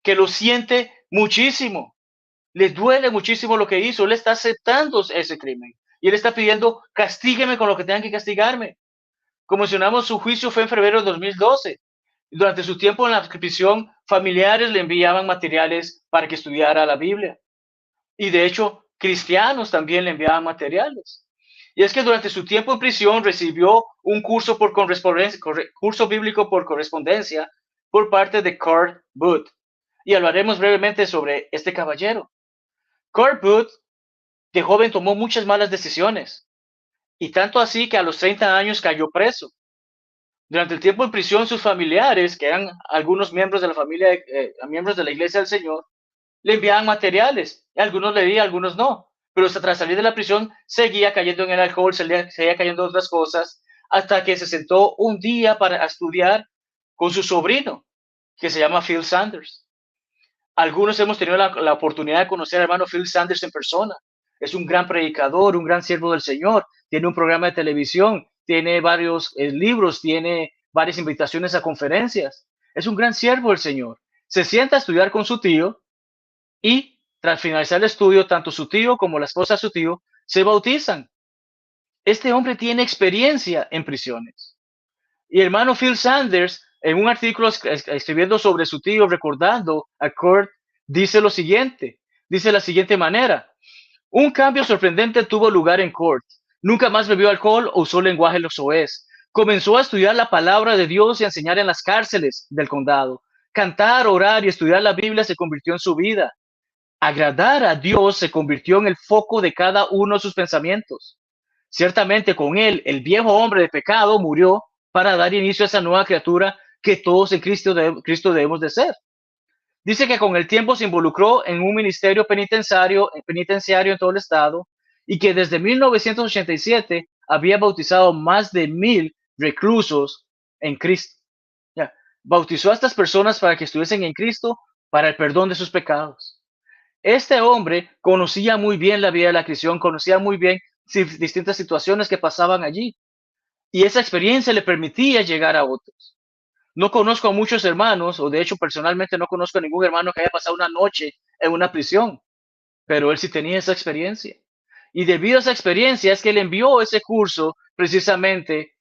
Que lo siente muchísimo. Le duele muchísimo lo que hizo. Él está aceptando ese crimen. Y él está pidiendo, castígueme con lo que tengan que castigarme. Como mencionamos, su juicio fue en febrero de 2012. Durante su tiempo en la prisión, familiares le enviaban materiales para que estudiara la Biblia. Y de hecho, cristianos también le enviaban materiales. Y es que durante su tiempo en prisión recibió un curso por correspondencia, curso bíblico por correspondencia por parte de Kurt Booth. Y hablaremos brevemente sobre este caballero. Kurt Booth, de joven, tomó muchas malas decisiones. Y tanto así que a los 30 años cayó preso. Durante el tiempo en prisión, sus familiares, que eran algunos miembros de la familia, miembros de la Iglesia del Señor, le enviaban materiales. Algunos leía, algunos no. Pero hasta tras salir de la prisión, seguía cayendo en el alcohol, seguía cayendo en otras cosas, hasta que se sentó un día para estudiar con su sobrino, que se llama Phil Sanders. Algunos hemos tenido la oportunidad de conocer al hermano Phil Sanders en persona. Es un gran predicador, un gran siervo del Señor. Tiene un programa de televisión, tiene varios libros, tiene varias invitaciones a conferencias. Es un gran siervo del Señor. Se sienta a estudiar con su tío y tras finalizar el estudio, tanto su tío como la esposa de su tío se bautizan. Este hombre tiene experiencia en prisiones. Y el hermano Phil Sanders, en un artículo escribiendo sobre su tío, recordando a Kurt, dice lo siguiente, dice la siguiente manera: un cambio sorprendente tuvo lugar en Kurt. Nunca más bebió alcohol o usó lenguaje soez. Comenzó a estudiar la palabra de Dios y a enseñar en las cárceles del condado. Cantar, orar y estudiar la Biblia se convirtió en su vida. Agradar a Dios se convirtió en el foco de cada uno de sus pensamientos. Ciertamente con él, el viejo hombre de pecado murió para dar inicio a esa nueva criatura que todos en Cristo debemos de ser. Dice que con el tiempo se involucró en un ministerio penitenciario en todo el estado y que desde 1987 había bautizado más de 1,000 reclusos en Cristo. Ya, bautizó a estas personas para que estuviesen en Cristo para el perdón de sus pecados. Este hombre conocía muy bien la vida de la cristiana, conocía muy bien distintas situaciones que pasaban allí. Y esa experiencia le permitía llegar a otros. No conozco a muchos hermanos, o de hecho personalmente no conozco a ningún hermano que haya pasado una noche en una prisión, pero él sí tenía esa experiencia. Y debido a esa experiencia es que él envió ese curso precisamente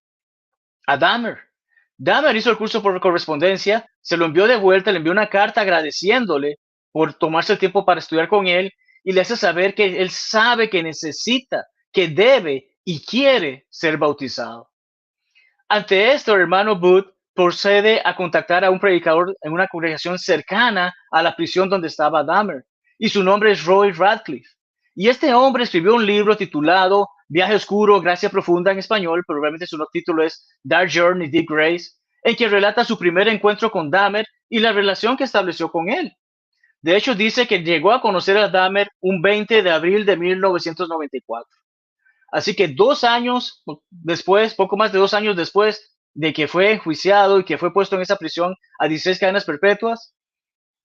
a Dahmer. Dahmer hizo el curso por correspondencia, se lo envió de vuelta, le envió una carta agradeciéndole por tomarse el tiempo para estudiar con él y le hace saber que él sabe que necesita, que debe y quiere ser bautizado. Ante esto, el hermano Booth procede a contactar a un predicador en una congregación cercana a la prisión donde estaba Dahmer, y su nombre es Roy Radcliffe. Y este hombre escribió un libro titulado Viaje Oscuro, Gracia Profunda en español, pero realmente su título es Dark Journey, Deep Grace, en que relata su primer encuentro con Dahmer y la relación que estableció con él. De hecho, dice que llegó a conocer a Dahmer un 20 de abril de 1994. Así que 2 años después, poco más de 2 años después de que fue enjuiciado y que fue puesto en esa prisión a 16 cadenas perpetuas,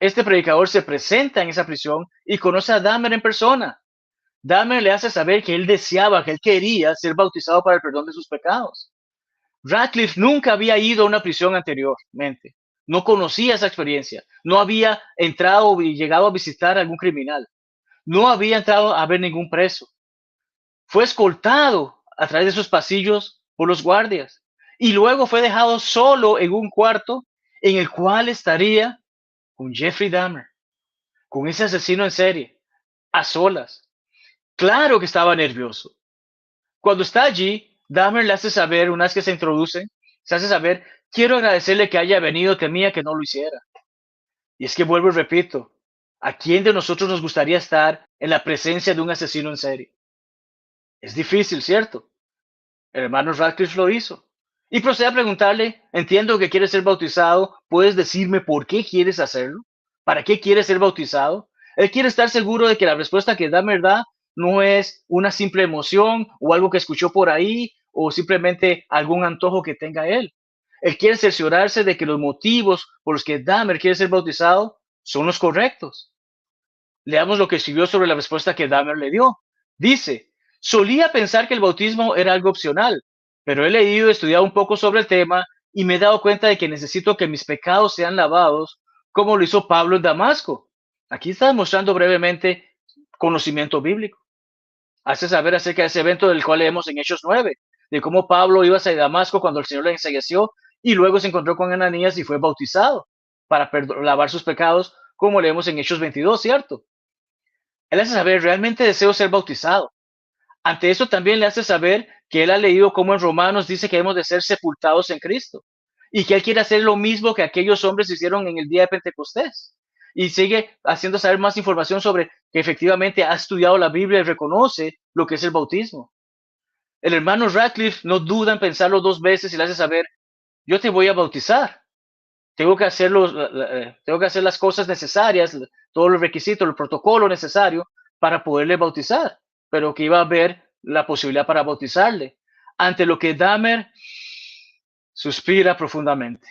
este predicador se presenta en esa prisión y conoce a Dahmer en persona. Dahmer le hace saber que él deseaba, que él quería ser bautizado para el perdón de sus pecados. Radcliffe nunca había ido a una prisión anteriormente. No conocía esa experiencia. No había entrado y llegado a visitar a algún criminal. No había entrado a ver ningún preso. Fue escoltado a través de esos pasillos por los guardias y luego fue dejado solo en un cuarto en el cual estaría con Jeffrey Dahmer, con ese asesino en serie, a solas. Claro que estaba nervioso. Cuando está allí, Dahmer le hace saber, una vez que se introduce, se hace saber, quiero agradecerle que haya venido, temía que no lo hiciera. Y es que vuelvo y repito, ¿a quién de nosotros nos gustaría estar en la presencia de un asesino en serie? Es difícil, ¿cierto? El hermano Radcliffe lo hizo. Y procede a preguntarle, entiendo que quieres ser bautizado, ¿puedes decirme por qué quieres hacerlo? ¿Para qué quieres ser bautizado? Él quiere estar seguro de que la respuesta que Dahmer da no es una simple emoción o algo que escuchó por ahí o simplemente algún antojo que tenga él. Él quiere cerciorarse de que los motivos por los que Dahmer quiere ser bautizado son los correctos. Leamos lo que escribió sobre la respuesta que Dahmer le dio. Dice, solía pensar que el bautismo era algo opcional, pero he leído y estudiado un poco sobre el tema y me he dado cuenta de que necesito que mis pecados sean lavados, como lo hizo Pablo en Damasco. Aquí está mostrando brevemente conocimiento bíblico. Hace saber acerca de ese evento del cual leemos en Hechos 9, de cómo Pablo iba hacia Damasco cuando el Señor le ensegueció y luego se encontró con Ananías y fue bautizado para lavar sus pecados, como leemos en Hechos 22, ¿cierto? Él hace saber, realmente deseo ser bautizado. Ante eso también le hace saber que él ha leído cómo en Romanos dice que hemos de ser sepultados en Cristo y que él quiere hacer lo mismo que aquellos hombres hicieron en el día de Pentecostés. Y sigue haciendo saber más información sobre que efectivamente ha estudiado la Biblia y reconoce lo que es el bautismo. El hermano Radcliffe no duda en pensarlo dos veces y le hace saber, yo te voy a bautizar. Tengo que tengo que hacer las cosas necesarias, todos los requisitos, el protocolo necesario para poderle bautizar, pero que iba a haber la posibilidad para bautizarle. Ante lo que Dahmer suspira profundamente.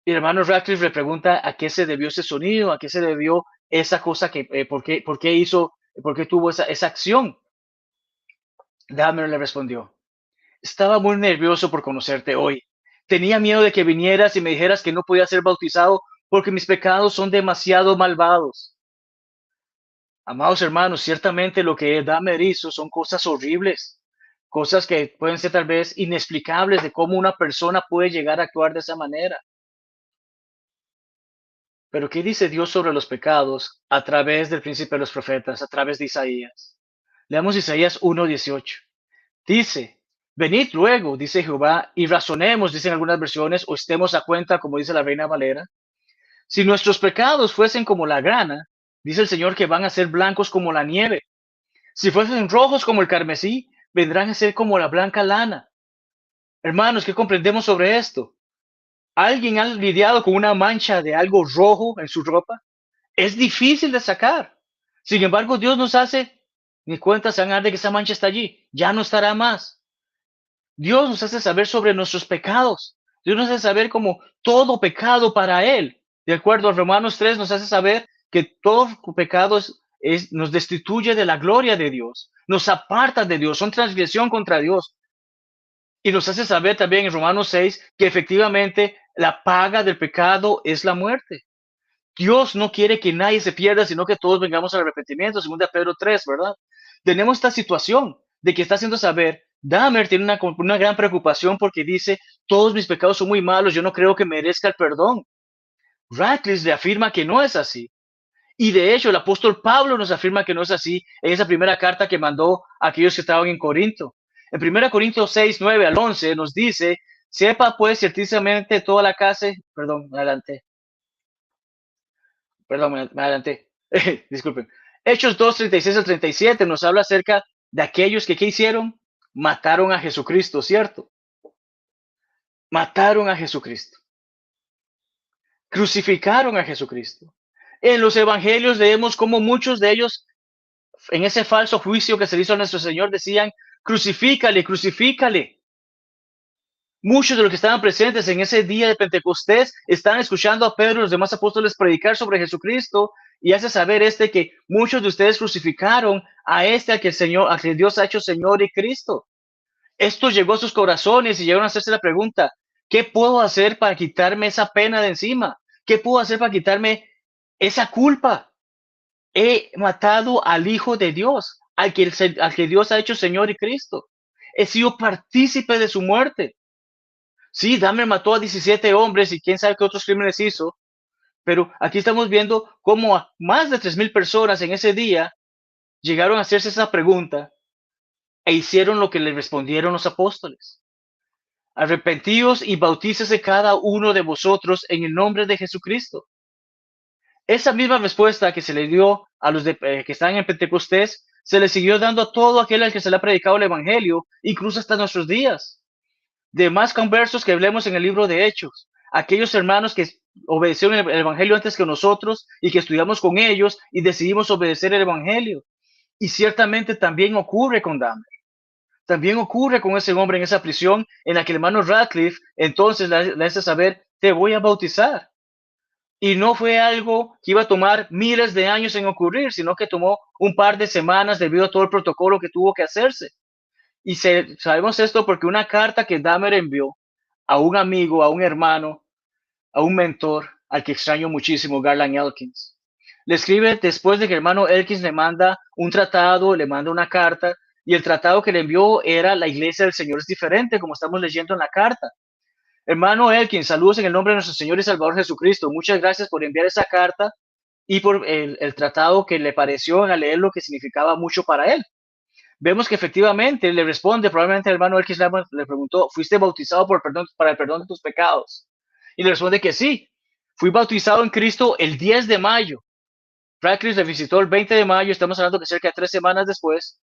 Y el hermano Radcliffe le pregunta a qué se debió ese sonido, a qué se debió esa cosa que, por qué hizo, por qué tuvo esa acción. Dahmer le respondió, estaba muy nervioso por conocerte hoy. Tenía miedo de que vinieras y me dijeras que no podía ser bautizado porque mis pecados son demasiado malvados. Amados hermanos, ciertamente lo que Dahmer hizo son cosas horribles, cosas que pueden ser tal vez inexplicables de cómo una persona puede llegar a actuar de esa manera. Pero ¿qué dice Dios sobre los pecados a través del príncipe de los profetas, a través de Isaías? Leamos Isaías 1:18. Dice, venid luego, dice Jehová, y razonemos, dicen algunas versiones, o estemos a cuenta, como dice la Reina Valera. Si nuestros pecados fuesen como la grana, dice el Señor que van a ser blancos como la nieve. Si fuesen rojos como el carmesí, vendrán a ser como la blanca lana. Hermanos, ¿qué comprendemos sobre esto? ¿Alguien ha lidiado con una mancha de algo rojo en su ropa? Es difícil de sacar. Sin embargo, Dios nos hace, ni cuenta se van a dar de que esa mancha está allí, ya no estará más. Dios nos hace saber sobre nuestros pecados. Dios nos hace saber como todo pecado para Él. De acuerdo a Romanos 3 nos hace saber que todo pecado nos destituye de la gloria de Dios, nos aparta de Dios, son transgresión contra Dios. Y nos hace saber también en Romanos 6 que efectivamente la paga del pecado es la muerte. Dios no quiere que nadie se pierda, sino que todos vengamos al arrepentimiento, según de Pedro 3, ¿verdad? Tenemos esta situación de que está haciendo saber, Dahmer tiene una gran preocupación porque dice, todos mis pecados son muy malos, yo no creo que merezca el perdón. Radcliffe le afirma que no es así. Y de hecho, el apóstol Pablo nos afirma que no es así en esa primera carta que mandó a aquellos que estaban en Corinto. En 1 Corintios 6, 9 al 11 nos dice, sepa pues ciertamente toda la casa, perdón, adelante, me adelanté, disculpen. Hechos 2, 36 al 37 nos habla acerca de aquellos que, ¿qué hicieron? Mataron a Jesucristo, ¿cierto? Mataron a Jesucristo. Crucificaron a Jesucristo. En los evangelios leemos cómo muchos de ellos, en ese falso juicio que se hizo a nuestro Señor, decían, crucifícale, crucifícale. Muchos de los que estaban presentes en ese día de Pentecostés estaban escuchando a Pedro y los demás apóstoles predicar sobre Jesucristo y hace saber que muchos de ustedes crucificaron a al que el Señor, a que Dios ha hecho Señor y Cristo. Esto llegó a sus corazones y llegaron a hacerse la pregunta, ¿qué puedo hacer para quitarme esa pena de encima? ¿Qué puedo hacer para quitarme esa culpa? He matado al Hijo de Dios, al que Dios ha hecho Señor y Cristo. He sido partícipe de su muerte. Sí, Dahmer mató a 17 hombres y quién sabe qué otros crímenes hizo, pero aquí estamos viendo cómo a más de 3,000 personas en ese día llegaron a hacerse esa pregunta e hicieron lo que le respondieron los apóstoles. Arrepentíos y bautícese cada uno de vosotros en el nombre de Jesucristo. Esa misma respuesta que se le dio a los que estaban en Pentecostés, se le siguió dando a todo aquel al que se le ha predicado el Evangelio, incluso hasta nuestros días. Demás conversos que hablemos en el libro de Hechos, aquellos hermanos que obedecieron el Evangelio antes que nosotros y que estudiamos con ellos y decidimos obedecer el Evangelio. Y ciertamente también ocurre con Dahmer. También ocurre con ese hombre en esa prisión en la que el hermano Radcliffe entonces le hace saber, te voy a bautizar. Y no fue algo que iba a tomar miles de años en ocurrir, sino que tomó un par de semanas debido a todo el protocolo que tuvo que hacerse. Y sabemos esto porque una carta que Dahmer envió a un amigo, a un hermano, a un mentor, al que extraño muchísimo, Garland Elkins. Le escribe después de que el hermano Elkins le manda un tratado, le manda una carta, y el tratado que le envió era la iglesia del Señor es diferente, como estamos leyendo en la carta. Hermano Elkins, saludos en el nombre de nuestro Señor y Salvador Jesucristo. Muchas gracias por enviar esa carta y por el tratado que le pareció al leer lo que significaba mucho para él. Vemos que efectivamente le responde, probablemente el hermano Elkins le preguntó, ¿fuiste bautizado para el perdón de tus pecados? Y le responde que sí, fui bautizado en Cristo el 10 de mayo. Radcliffe le visitó el 20 de mayo, estamos hablando que cerca de 3 semanas después,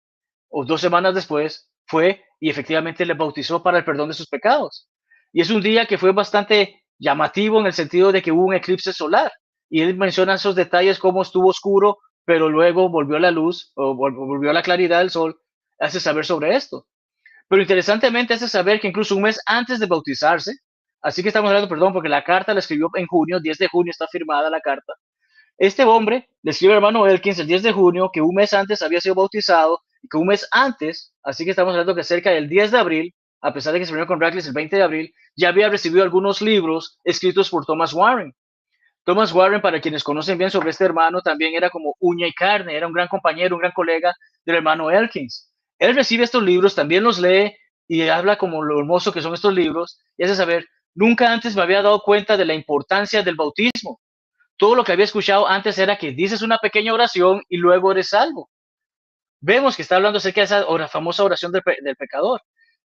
o 2 semanas después, fue y efectivamente le bautizó para el perdón de sus pecados. Y es un día que fue bastante llamativo en el sentido de que hubo un eclipse solar. Y él menciona esos detalles, cómo estuvo oscuro, pero luego volvió la luz, o volvió la claridad del sol, hace saber sobre esto. Pero interesantemente hace saber que incluso un mes antes de bautizarse, así que estamos hablando, perdón, porque la carta la escribió en junio, 10 de junio está firmada la carta, este hombre le escribe al hermano Elkins el 10 de junio que un mes antes había sido bautizado y que un mes antes, así que estamos hablando que cerca del 10 de abril, a pesar de que se reunió con Radcliffe el 20 de abril, ya había recibido algunos libros escritos por Thomas Warren. Thomas Warren, para quienes conocen bien sobre este hermano, también era como uña y carne, era un gran compañero, un gran colega del hermano Elkins. Él recibe estos libros, también los lee y habla como lo hermoso que son estos libros y hace saber, nunca antes me había dado cuenta de la importancia del bautismo. Todo lo que había escuchado antes era que dices una pequeña oración y luego eres salvo. Vemos que está hablando acerca de esa famosa oración del pecador.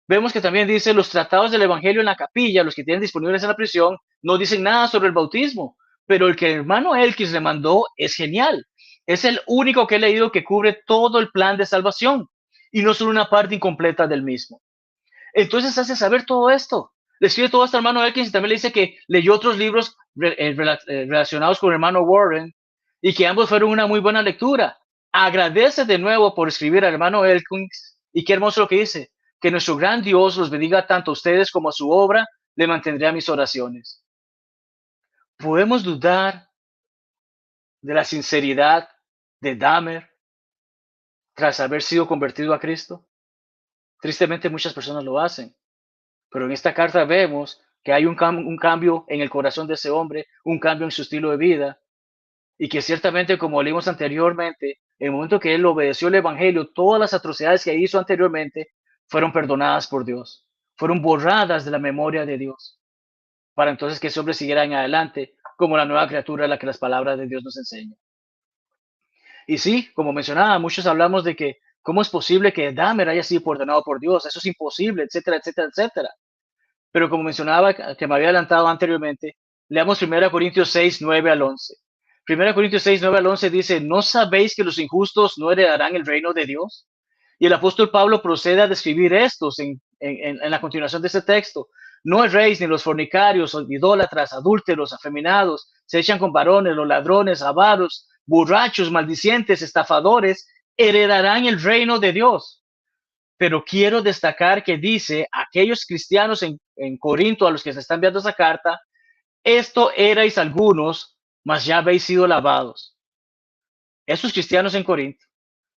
Vemos que también dice los tratados del Evangelio en la capilla, los que tienen disponibles en la prisión, no dicen nada sobre el bautismo, pero el que el hermano Elkins le mandó es genial. Es el único que he leído que cubre todo el plan de salvación y no solo una parte incompleta del mismo. Entonces hace saber todo esto. Le escribe todo esto al hermano Elkins y también le dice que leyó otros libros relacionados con el hermano Warren y que ambos fueron una muy buena lectura. Agradece de nuevo por escribir al hermano Elkins y qué hermoso lo que dice. Que nuestro gran Dios los bendiga tanto a ustedes como a su obra, le mantendré a mis oraciones. ¿Podemos dudar de la sinceridad de Dahmer tras haber sido convertido a Cristo? Tristemente muchas personas lo hacen. Pero en esta carta vemos que hay un cambio en el corazón de ese hombre, un cambio en su estilo de vida, y que ciertamente, como leímos anteriormente, en el momento que él obedeció el Evangelio, todas las atrocidades que hizo anteriormente fueron perdonadas por Dios, fueron borradas de la memoria de Dios, para entonces que ese hombre siguiera en adelante como la nueva criatura a la que las palabras de Dios nos enseñan. Y sí, como mencionaba, muchos hablamos de que cómo es posible que Dahmer haya sido perdonado por Dios, eso es imposible, etcétera, etcétera, etcétera. Pero como mencionaba, que me había adelantado anteriormente, leamos 1 Corintios 6, 9 al 11. 1 Corintios 6, 9 al 11 dice, ¿no sabéis que los injustos no heredarán el reino de Dios? Y el apóstol Pablo procede a describir estos en la continuación de este texto. No erréis ni los fornicarios, idólatras, adúlteros, afeminados, se echan con varones, los ladrones, avaros, borrachos, maldicientes, estafadores, heredarán el reino de Dios. Pero quiero destacar que dice aquellos cristianos en Corinto a los que se está enviando esa carta, esto erais algunos, mas ya habéis sido lavados. Esos cristianos en Corinto,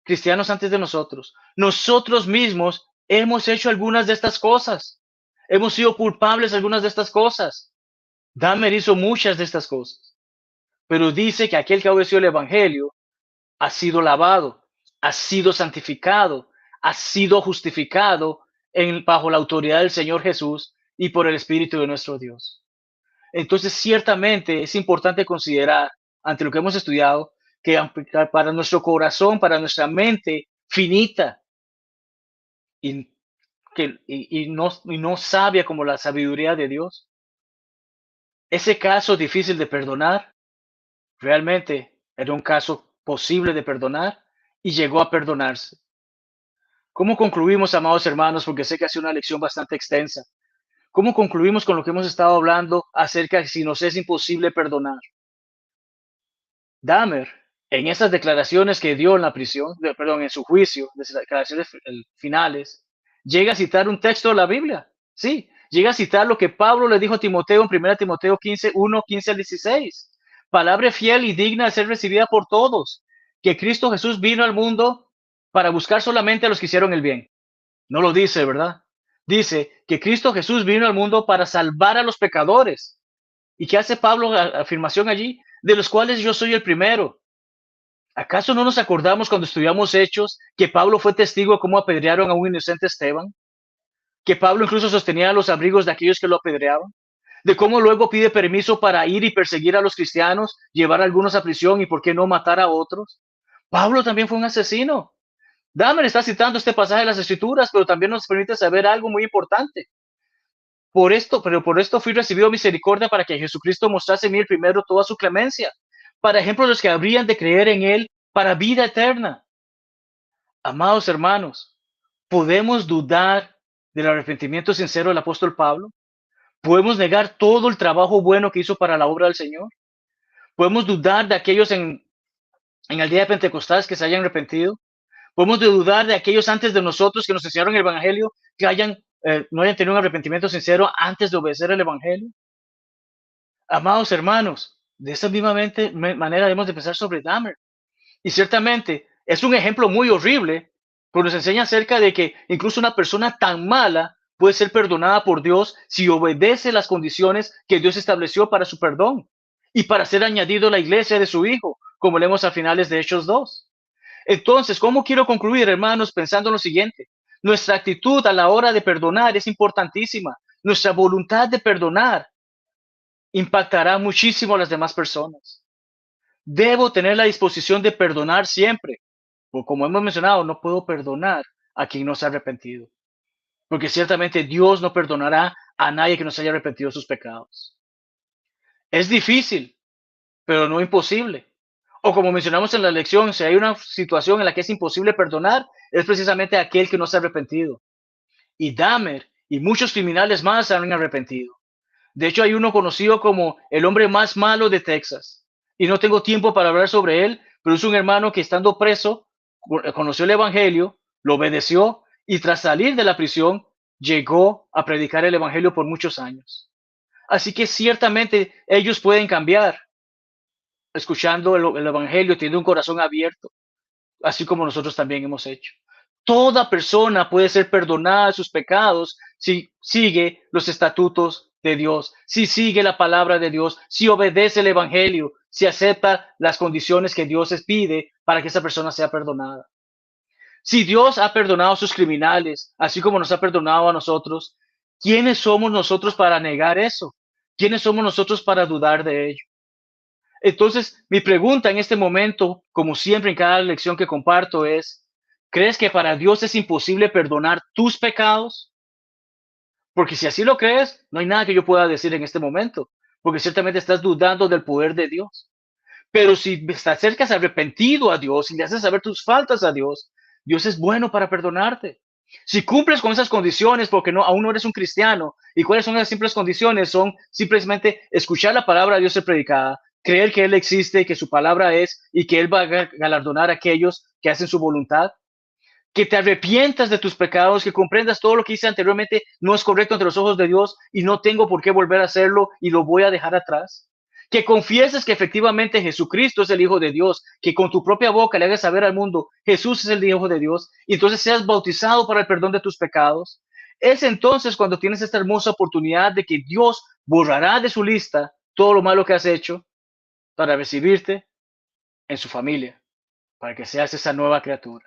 cristianos antes de nosotros mismos hemos hecho algunas de estas cosas, hemos sido culpables de algunas de estas cosas. Dahmer hizo muchas de estas cosas, pero dice que aquel que ha obedecido el Evangelio ha sido lavado, ha sido santificado, ha sido justificado bajo la autoridad del Señor Jesús y por el Espíritu de nuestro Dios. Entonces, ciertamente es importante considerar, ante lo que hemos estudiado, que para nuestro corazón, para nuestra mente finita y, y no sabia como la sabiduría de Dios, ese caso difícil de perdonar, realmente era un caso posible de perdonar y llegó a perdonarse. ¿Cómo concluimos, amados hermanos? Porque sé que ha sido una lección bastante extensa. ¿Cómo concluimos con lo que hemos estado hablando acerca de si nos es imposible perdonar? Dahmer, en esas declaraciones que dio en la prisión, perdón, en su juicio, de esas declaraciones finales, llega a citar un texto de la Biblia. Sí, llega a citar lo que Pablo le dijo a Timoteo en 1 Timoteo 15, 1, 15 al 16. Palabra fiel y digna de ser recibida por todos, que Cristo Jesús vino al mundo para buscar solamente a los que hicieron el bien. No lo dice, ¿verdad? Dice que Cristo Jesús vino al mundo para salvar a los pecadores. ¿Y qué hace Pablo? Afirmación allí, de los cuales yo soy el primero. ¿Acaso no nos acordamos cuando estudiamos Hechos que Pablo fue testigo de cómo apedrearon a un inocente Esteban? Que Pablo incluso sostenía los abrigos de aquellos que lo apedreaban. De cómo luego pide permiso para ir y perseguir a los cristianos, llevar a algunos a prisión y por qué no matar a otros. Pablo también fue un asesino. Dahmer está citando este pasaje de las Escrituras, pero también nos permite saber algo muy importante. Por esto fui recibido misericordia para que Jesucristo mostrase en mí el primero toda su clemencia, para ejemplo los que habrían de creer en él para vida eterna. Amados hermanos, ¿podemos dudar del arrepentimiento sincero del apóstol Pablo? ¿Podemos negar todo el trabajo bueno que hizo para la obra del Señor? ¿Podemos dudar de aquellos en el día de Pentecostés que se hayan arrepentido? ¿Podemos dudar de aquellos antes de nosotros que nos enseñaron el Evangelio que no hayan tenido un arrepentimiento sincero antes de obedecer el Evangelio? Amados hermanos, de esa misma manera debemos de pensar sobre Dahmer. Y ciertamente es un ejemplo muy horrible, pero nos enseña acerca de que incluso una persona tan mala puede ser perdonada por Dios si obedece las condiciones que Dios estableció para su perdón y para ser añadido a la iglesia de su Hijo, como leemos a finales de Hechos 2. Entonces, ¿cómo quiero concluir, hermanos, pensando en lo siguiente? Nuestra actitud a la hora de perdonar es importantísima. Nuestra voluntad de perdonar impactará muchísimo a las demás personas. Debo tener la disposición de perdonar siempre. Porque como hemos mencionado, no puedo perdonar a quien no se ha arrepentido. Porque ciertamente Dios no perdonará a nadie que no se haya arrepentido de sus pecados. Es difícil, pero no imposible. O como mencionamos en la lección, si hay una situación en la que es imposible perdonar, es precisamente aquel que no se ha arrepentido. Y Dahmer y muchos criminales más se han arrepentido. De hecho, hay uno conocido como el hombre más malo de Texas. Y no tengo tiempo para hablar sobre él, pero es un hermano que estando preso, conoció el Evangelio, lo obedeció y tras salir de la prisión, llegó a predicar el Evangelio por muchos años. Así que ciertamente ellos pueden cambiar escuchando el Evangelio, teniendo un corazón abierto, así como nosotros también hemos hecho. Toda persona puede ser perdonada de sus pecados si sigue los estatutos de Dios, si sigue la palabra de Dios, si obedece el Evangelio, si acepta las condiciones que Dios les pide para que esa persona sea perdonada. Si Dios ha perdonado a sus criminales, así como nos ha perdonado a nosotros, ¿quiénes somos nosotros para negar eso? ¿Quiénes somos nosotros para dudar de ello? Entonces, mi pregunta en este momento, como siempre en cada lección que comparto, es, ¿crees que para Dios es imposible perdonar tus pecados? Porque si así lo crees, no hay nada que yo pueda decir en este momento, porque ciertamente estás dudando del poder de Dios. Pero si te acercas arrepentido a Dios y le haces saber tus faltas a Dios, Dios es bueno para perdonarte. Si cumples con esas condiciones, porque aún no eres un cristiano, ¿y cuáles son las simples condiciones? Son simplemente escuchar la palabra de Dios ser predicada, creer que Él existe, que su palabra es y que Él va a galardonar a aquellos que hacen su voluntad, que te arrepientas de tus pecados, que comprendas todo lo que hice anteriormente no es correcto ante los ojos de Dios y no tengo por qué volver a hacerlo y lo voy a dejar atrás. Que confieses que efectivamente Jesucristo es el Hijo de Dios, que con tu propia boca le hagas saber al mundo, Jesús es el Hijo de Dios, y entonces seas bautizado para el perdón de tus pecados. Es entonces cuando tienes esta hermosa oportunidad de que Dios borrará de su lista todo lo malo que has hecho para recibirte en su familia, para que seas esa nueva criatura.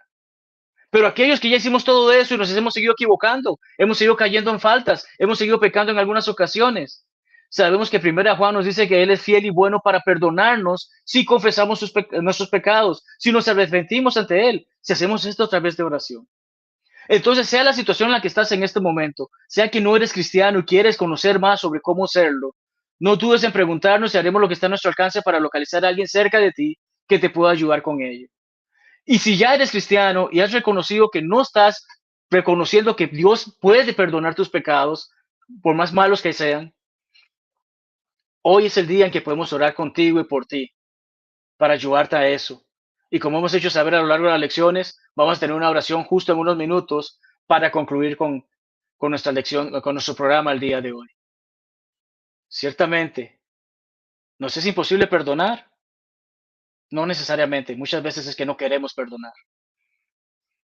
Pero aquellos que ya hicimos todo eso y nos hemos seguido equivocando, hemos seguido cayendo en faltas, hemos seguido pecando en algunas ocasiones. Sabemos que Primera Juan nos dice que Él es fiel y bueno para perdonarnos si confesamos nuestros pecados, si nos arrepentimos ante Él, si hacemos esto a través de oración. Entonces, sea la situación en la que estás en este momento, sea que no eres cristiano y quieres conocer más sobre cómo serlo, no dudes en preguntarnos si haremos lo que está a nuestro alcance para localizar a alguien cerca de ti que te pueda ayudar con ello. Y si ya eres cristiano y has reconocido que no estás reconociendo que Dios puede perdonar tus pecados, por más malos que sean, hoy es el día en que podemos orar contigo y por ti para ayudarte a eso. Y como hemos hecho saber a lo largo de las lecciones, vamos a tener una oración justo en unos minutos para concluir con nuestra lección, con nuestro programa el día de hoy. Ciertamente, ¿nos es imposible perdonar? No necesariamente. Muchas veces es que no queremos perdonar.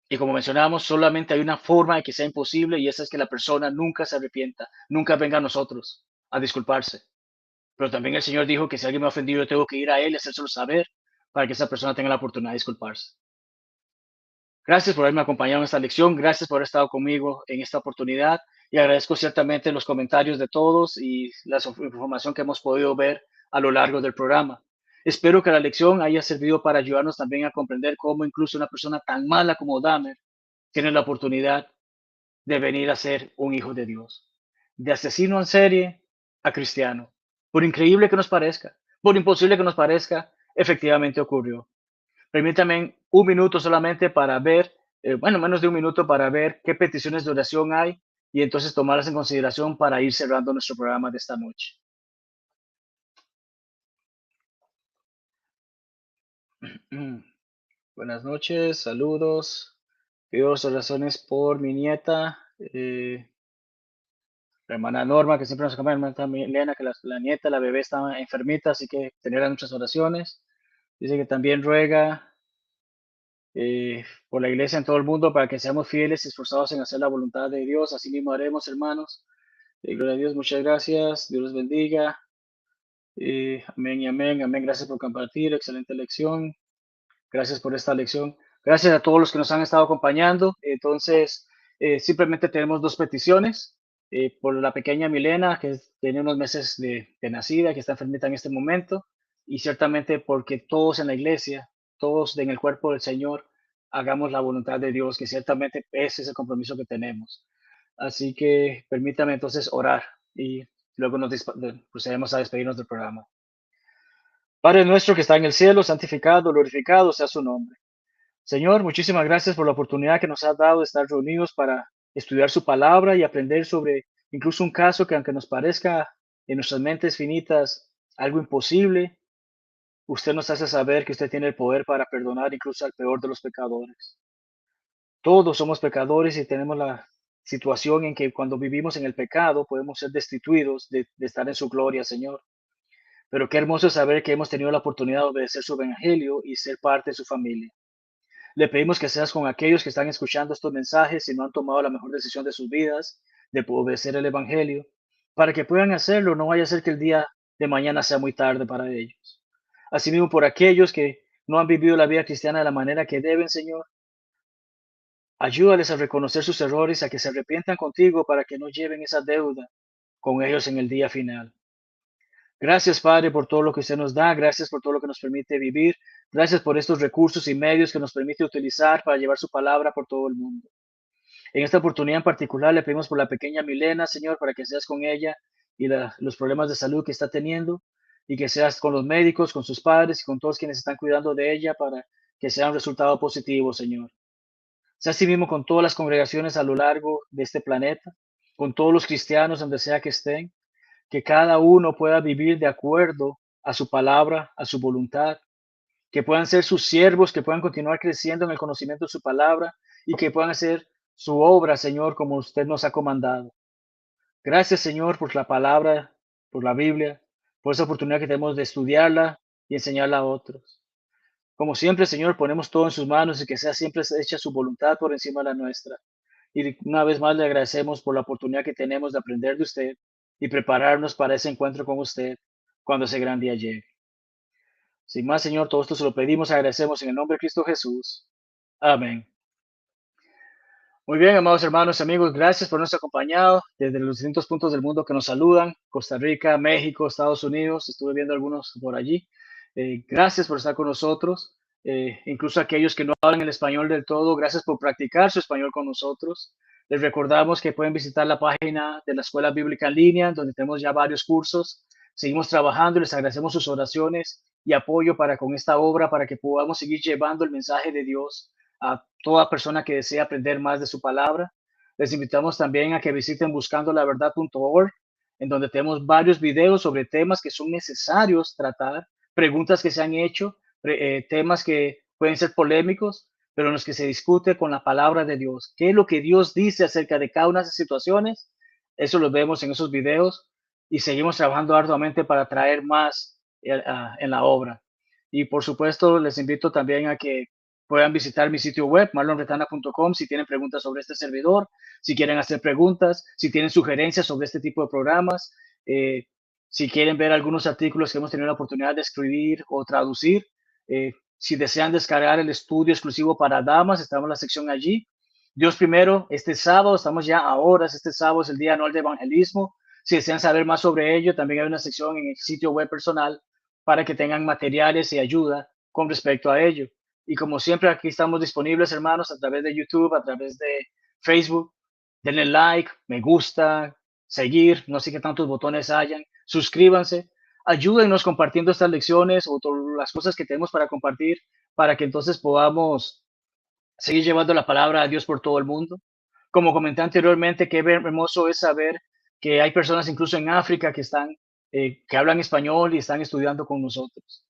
Y como mencionamos, solamente hay una forma de que sea imposible y esa es que la persona nunca se arrepienta, nunca venga a nosotros a disculparse. Pero también el Señor dijo que si alguien me ha ofendido, yo tengo que ir a Él y hacérselo saber para que esa persona tenga la oportunidad de disculparse. Gracias por haberme acompañado en esta lección, gracias por haber estado conmigo en esta oportunidad y agradezco ciertamente los comentarios de todos y la información que hemos podido ver a lo largo del programa. Espero que la lección haya servido para ayudarnos también a comprender cómo incluso una persona tan mala como Dahmer tiene la oportunidad de venir a ser un hijo de Dios. De asesino en serie a cristiano. Por increíble que nos parezca, por imposible que nos parezca, efectivamente ocurrió. Permítame un minuto solamente para ver, bueno, menos de un minuto para ver qué peticiones de oración hay y entonces tomarlas en consideración para ir cerrando nuestro programa de esta noche. Buenas noches, saludos. Pido oraciones por mi nieta, la hermana Norma, que siempre nos acompaña, la hermana Elena, que la nieta, la bebé está enfermita, así que tener muchas oraciones. Dice que también ruega por la iglesia en todo el mundo para que seamos fieles y esforzados en hacer la voluntad de Dios. Así mismo haremos, hermanos. Gloria a Dios, muchas gracias. Dios los bendiga. Amén y amén. Amén. Gracias por compartir. Excelente lección. Gracias por esta lección. Gracias a todos los que nos han estado acompañando. Entonces, simplemente tenemos dos peticiones. Por la pequeña Milena, que tiene unos meses de nacida, que está enfermita en este momento, y ciertamente porque todos en la iglesia, todos en el cuerpo del Señor, hagamos la voluntad de Dios, que ciertamente ese es el compromiso que tenemos. Así que permítame entonces orar y luego procedemos a despedirnos del programa. Padre nuestro que está en el cielo, santificado, glorificado sea su nombre. Señor, muchísimas gracias por la oportunidad que nos has dado de estar reunidos para estudiar su palabra y aprender sobre incluso un caso que aunque nos parezca en nuestras mentes finitas algo imposible, usted nos hace saber que usted tiene el poder para perdonar incluso al peor de los pecadores. Todos somos pecadores y tenemos la situación en que cuando vivimos en el pecado podemos ser destituidos de estar en su gloria, Señor. Pero qué hermoso saber que hemos tenido la oportunidad de obedecer su evangelio y ser parte de su familia. Le pedimos que seas con aquellos que están escuchando estos mensajes y no han tomado la mejor decisión de sus vidas, de obedecer el Evangelio, para que puedan hacerlo, no vaya a ser que el día de mañana sea muy tarde para ellos. Asimismo, por aquellos que no han vivido la vida cristiana de la manera que deben, Señor, ayúdales a reconocer sus errores, a que se arrepientan contigo para que no lleven esa deuda con ellos en el día final. Gracias, Padre, por todo lo que usted nos da. Gracias por todo lo que nos permite vivir. Gracias por estos recursos y medios que nos permite utilizar para llevar su palabra por todo el mundo. En esta oportunidad en particular le pedimos por la pequeña Milena, Señor, para que seas con ella y los problemas de salud que está teniendo y que seas con los médicos, con sus padres y con todos quienes están cuidando de ella para que sea un resultado positivo, Señor. Sea así mismo con todas las congregaciones a lo largo de este planeta, con todos los cristianos donde sea que estén, que cada uno pueda vivir de acuerdo a su palabra, a su voluntad, que puedan ser sus siervos, que puedan continuar creciendo en el conocimiento de su palabra y que puedan hacer su obra, Señor, como usted nos ha comandado. Gracias, Señor, por la palabra, por la Biblia, por esa oportunidad que tenemos de estudiarla y enseñarla a otros. Como siempre, Señor, ponemos todo en sus manos y que sea siempre hecha su voluntad por encima de la nuestra. Y una vez más le agradecemos por la oportunidad que tenemos de aprender de usted y prepararnos para ese encuentro con usted cuando ese gran día llegue. Sin más, Señor, todo esto se lo pedimos, agradecemos en el nombre de Cristo Jesús. Amén. Muy bien, amados hermanos y amigos, gracias por habernos acompañado desde los distintos puntos del mundo que nos saludan, Costa Rica, México, Estados Unidos, estuve viendo algunos por allí. Gracias por estar con nosotros, incluso aquellos que no hablan el español del todo, gracias por practicar su español con nosotros. Les recordamos que pueden visitar la página de la Escuela Bíblica en Línea, donde tenemos ya varios cursos. Seguimos trabajando y les agradecemos sus oraciones y apoyo para con esta obra, para que podamos seguir llevando el mensaje de Dios a toda persona que desea aprender más de su palabra. Les invitamos también a que visiten buscandolaverdad.org, en donde tenemos varios videos sobre temas que son necesarios tratar, preguntas que se han hecho, temas que pueden ser polémicos, pero en los que se discute con la palabra de Dios. ¿Qué es lo que Dios dice acerca de cada una de esas situaciones? Eso lo vemos en esos videos y seguimos trabajando arduamente para traer más en la obra. Y por supuesto, les invito también a que puedan visitar mi sitio web, marlonretana.com, si tienen preguntas sobre este servidor, si quieren hacer preguntas, si tienen sugerencias sobre este tipo de programas, eh, si quieren ver algunos artículos que hemos tenido la oportunidad de escribir o traducir, si desean descargar el estudio exclusivo para damas, estamos en la sección allí. Dios primero, este sábado, estamos ya a horas, este sábado es el día anual de evangelismo. Si desean saber más sobre ello, también hay una sección en el sitio web personal para que tengan materiales y ayuda con respecto a ello. Y como siempre, aquí estamos disponibles, hermanos, a través de YouTube, a través de Facebook. Denle like, me gusta, seguir, no sé qué tantos botones hayan. Suscríbanse, ayúdennos compartiendo estas lecciones o las cosas que tenemos para compartir para que entonces podamos seguir llevando la palabra de Dios por todo el mundo. Como comenté anteriormente, qué hermoso es saber que hay personas incluso en África que están, que hablan español y están estudiando con nosotros.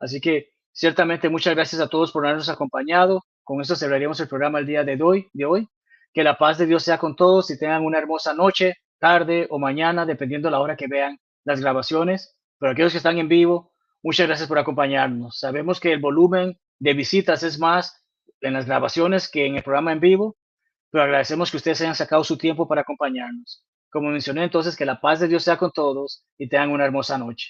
Así que ciertamente muchas gracias a todos por habernos acompañado. Con esto cerraríamos el programa el día de hoy. Que la paz de Dios sea con todos y tengan una hermosa noche, tarde o mañana, dependiendo de la hora que vean las grabaciones. Pero aquellos que están en vivo, muchas gracias por acompañarnos. Sabemos que el volumen de visitas es más en las grabaciones que en el programa en vivo, pero agradecemos que ustedes hayan sacado su tiempo para acompañarnos. Como mencioné entonces, que la paz de Dios sea con todos y tengan una hermosa noche.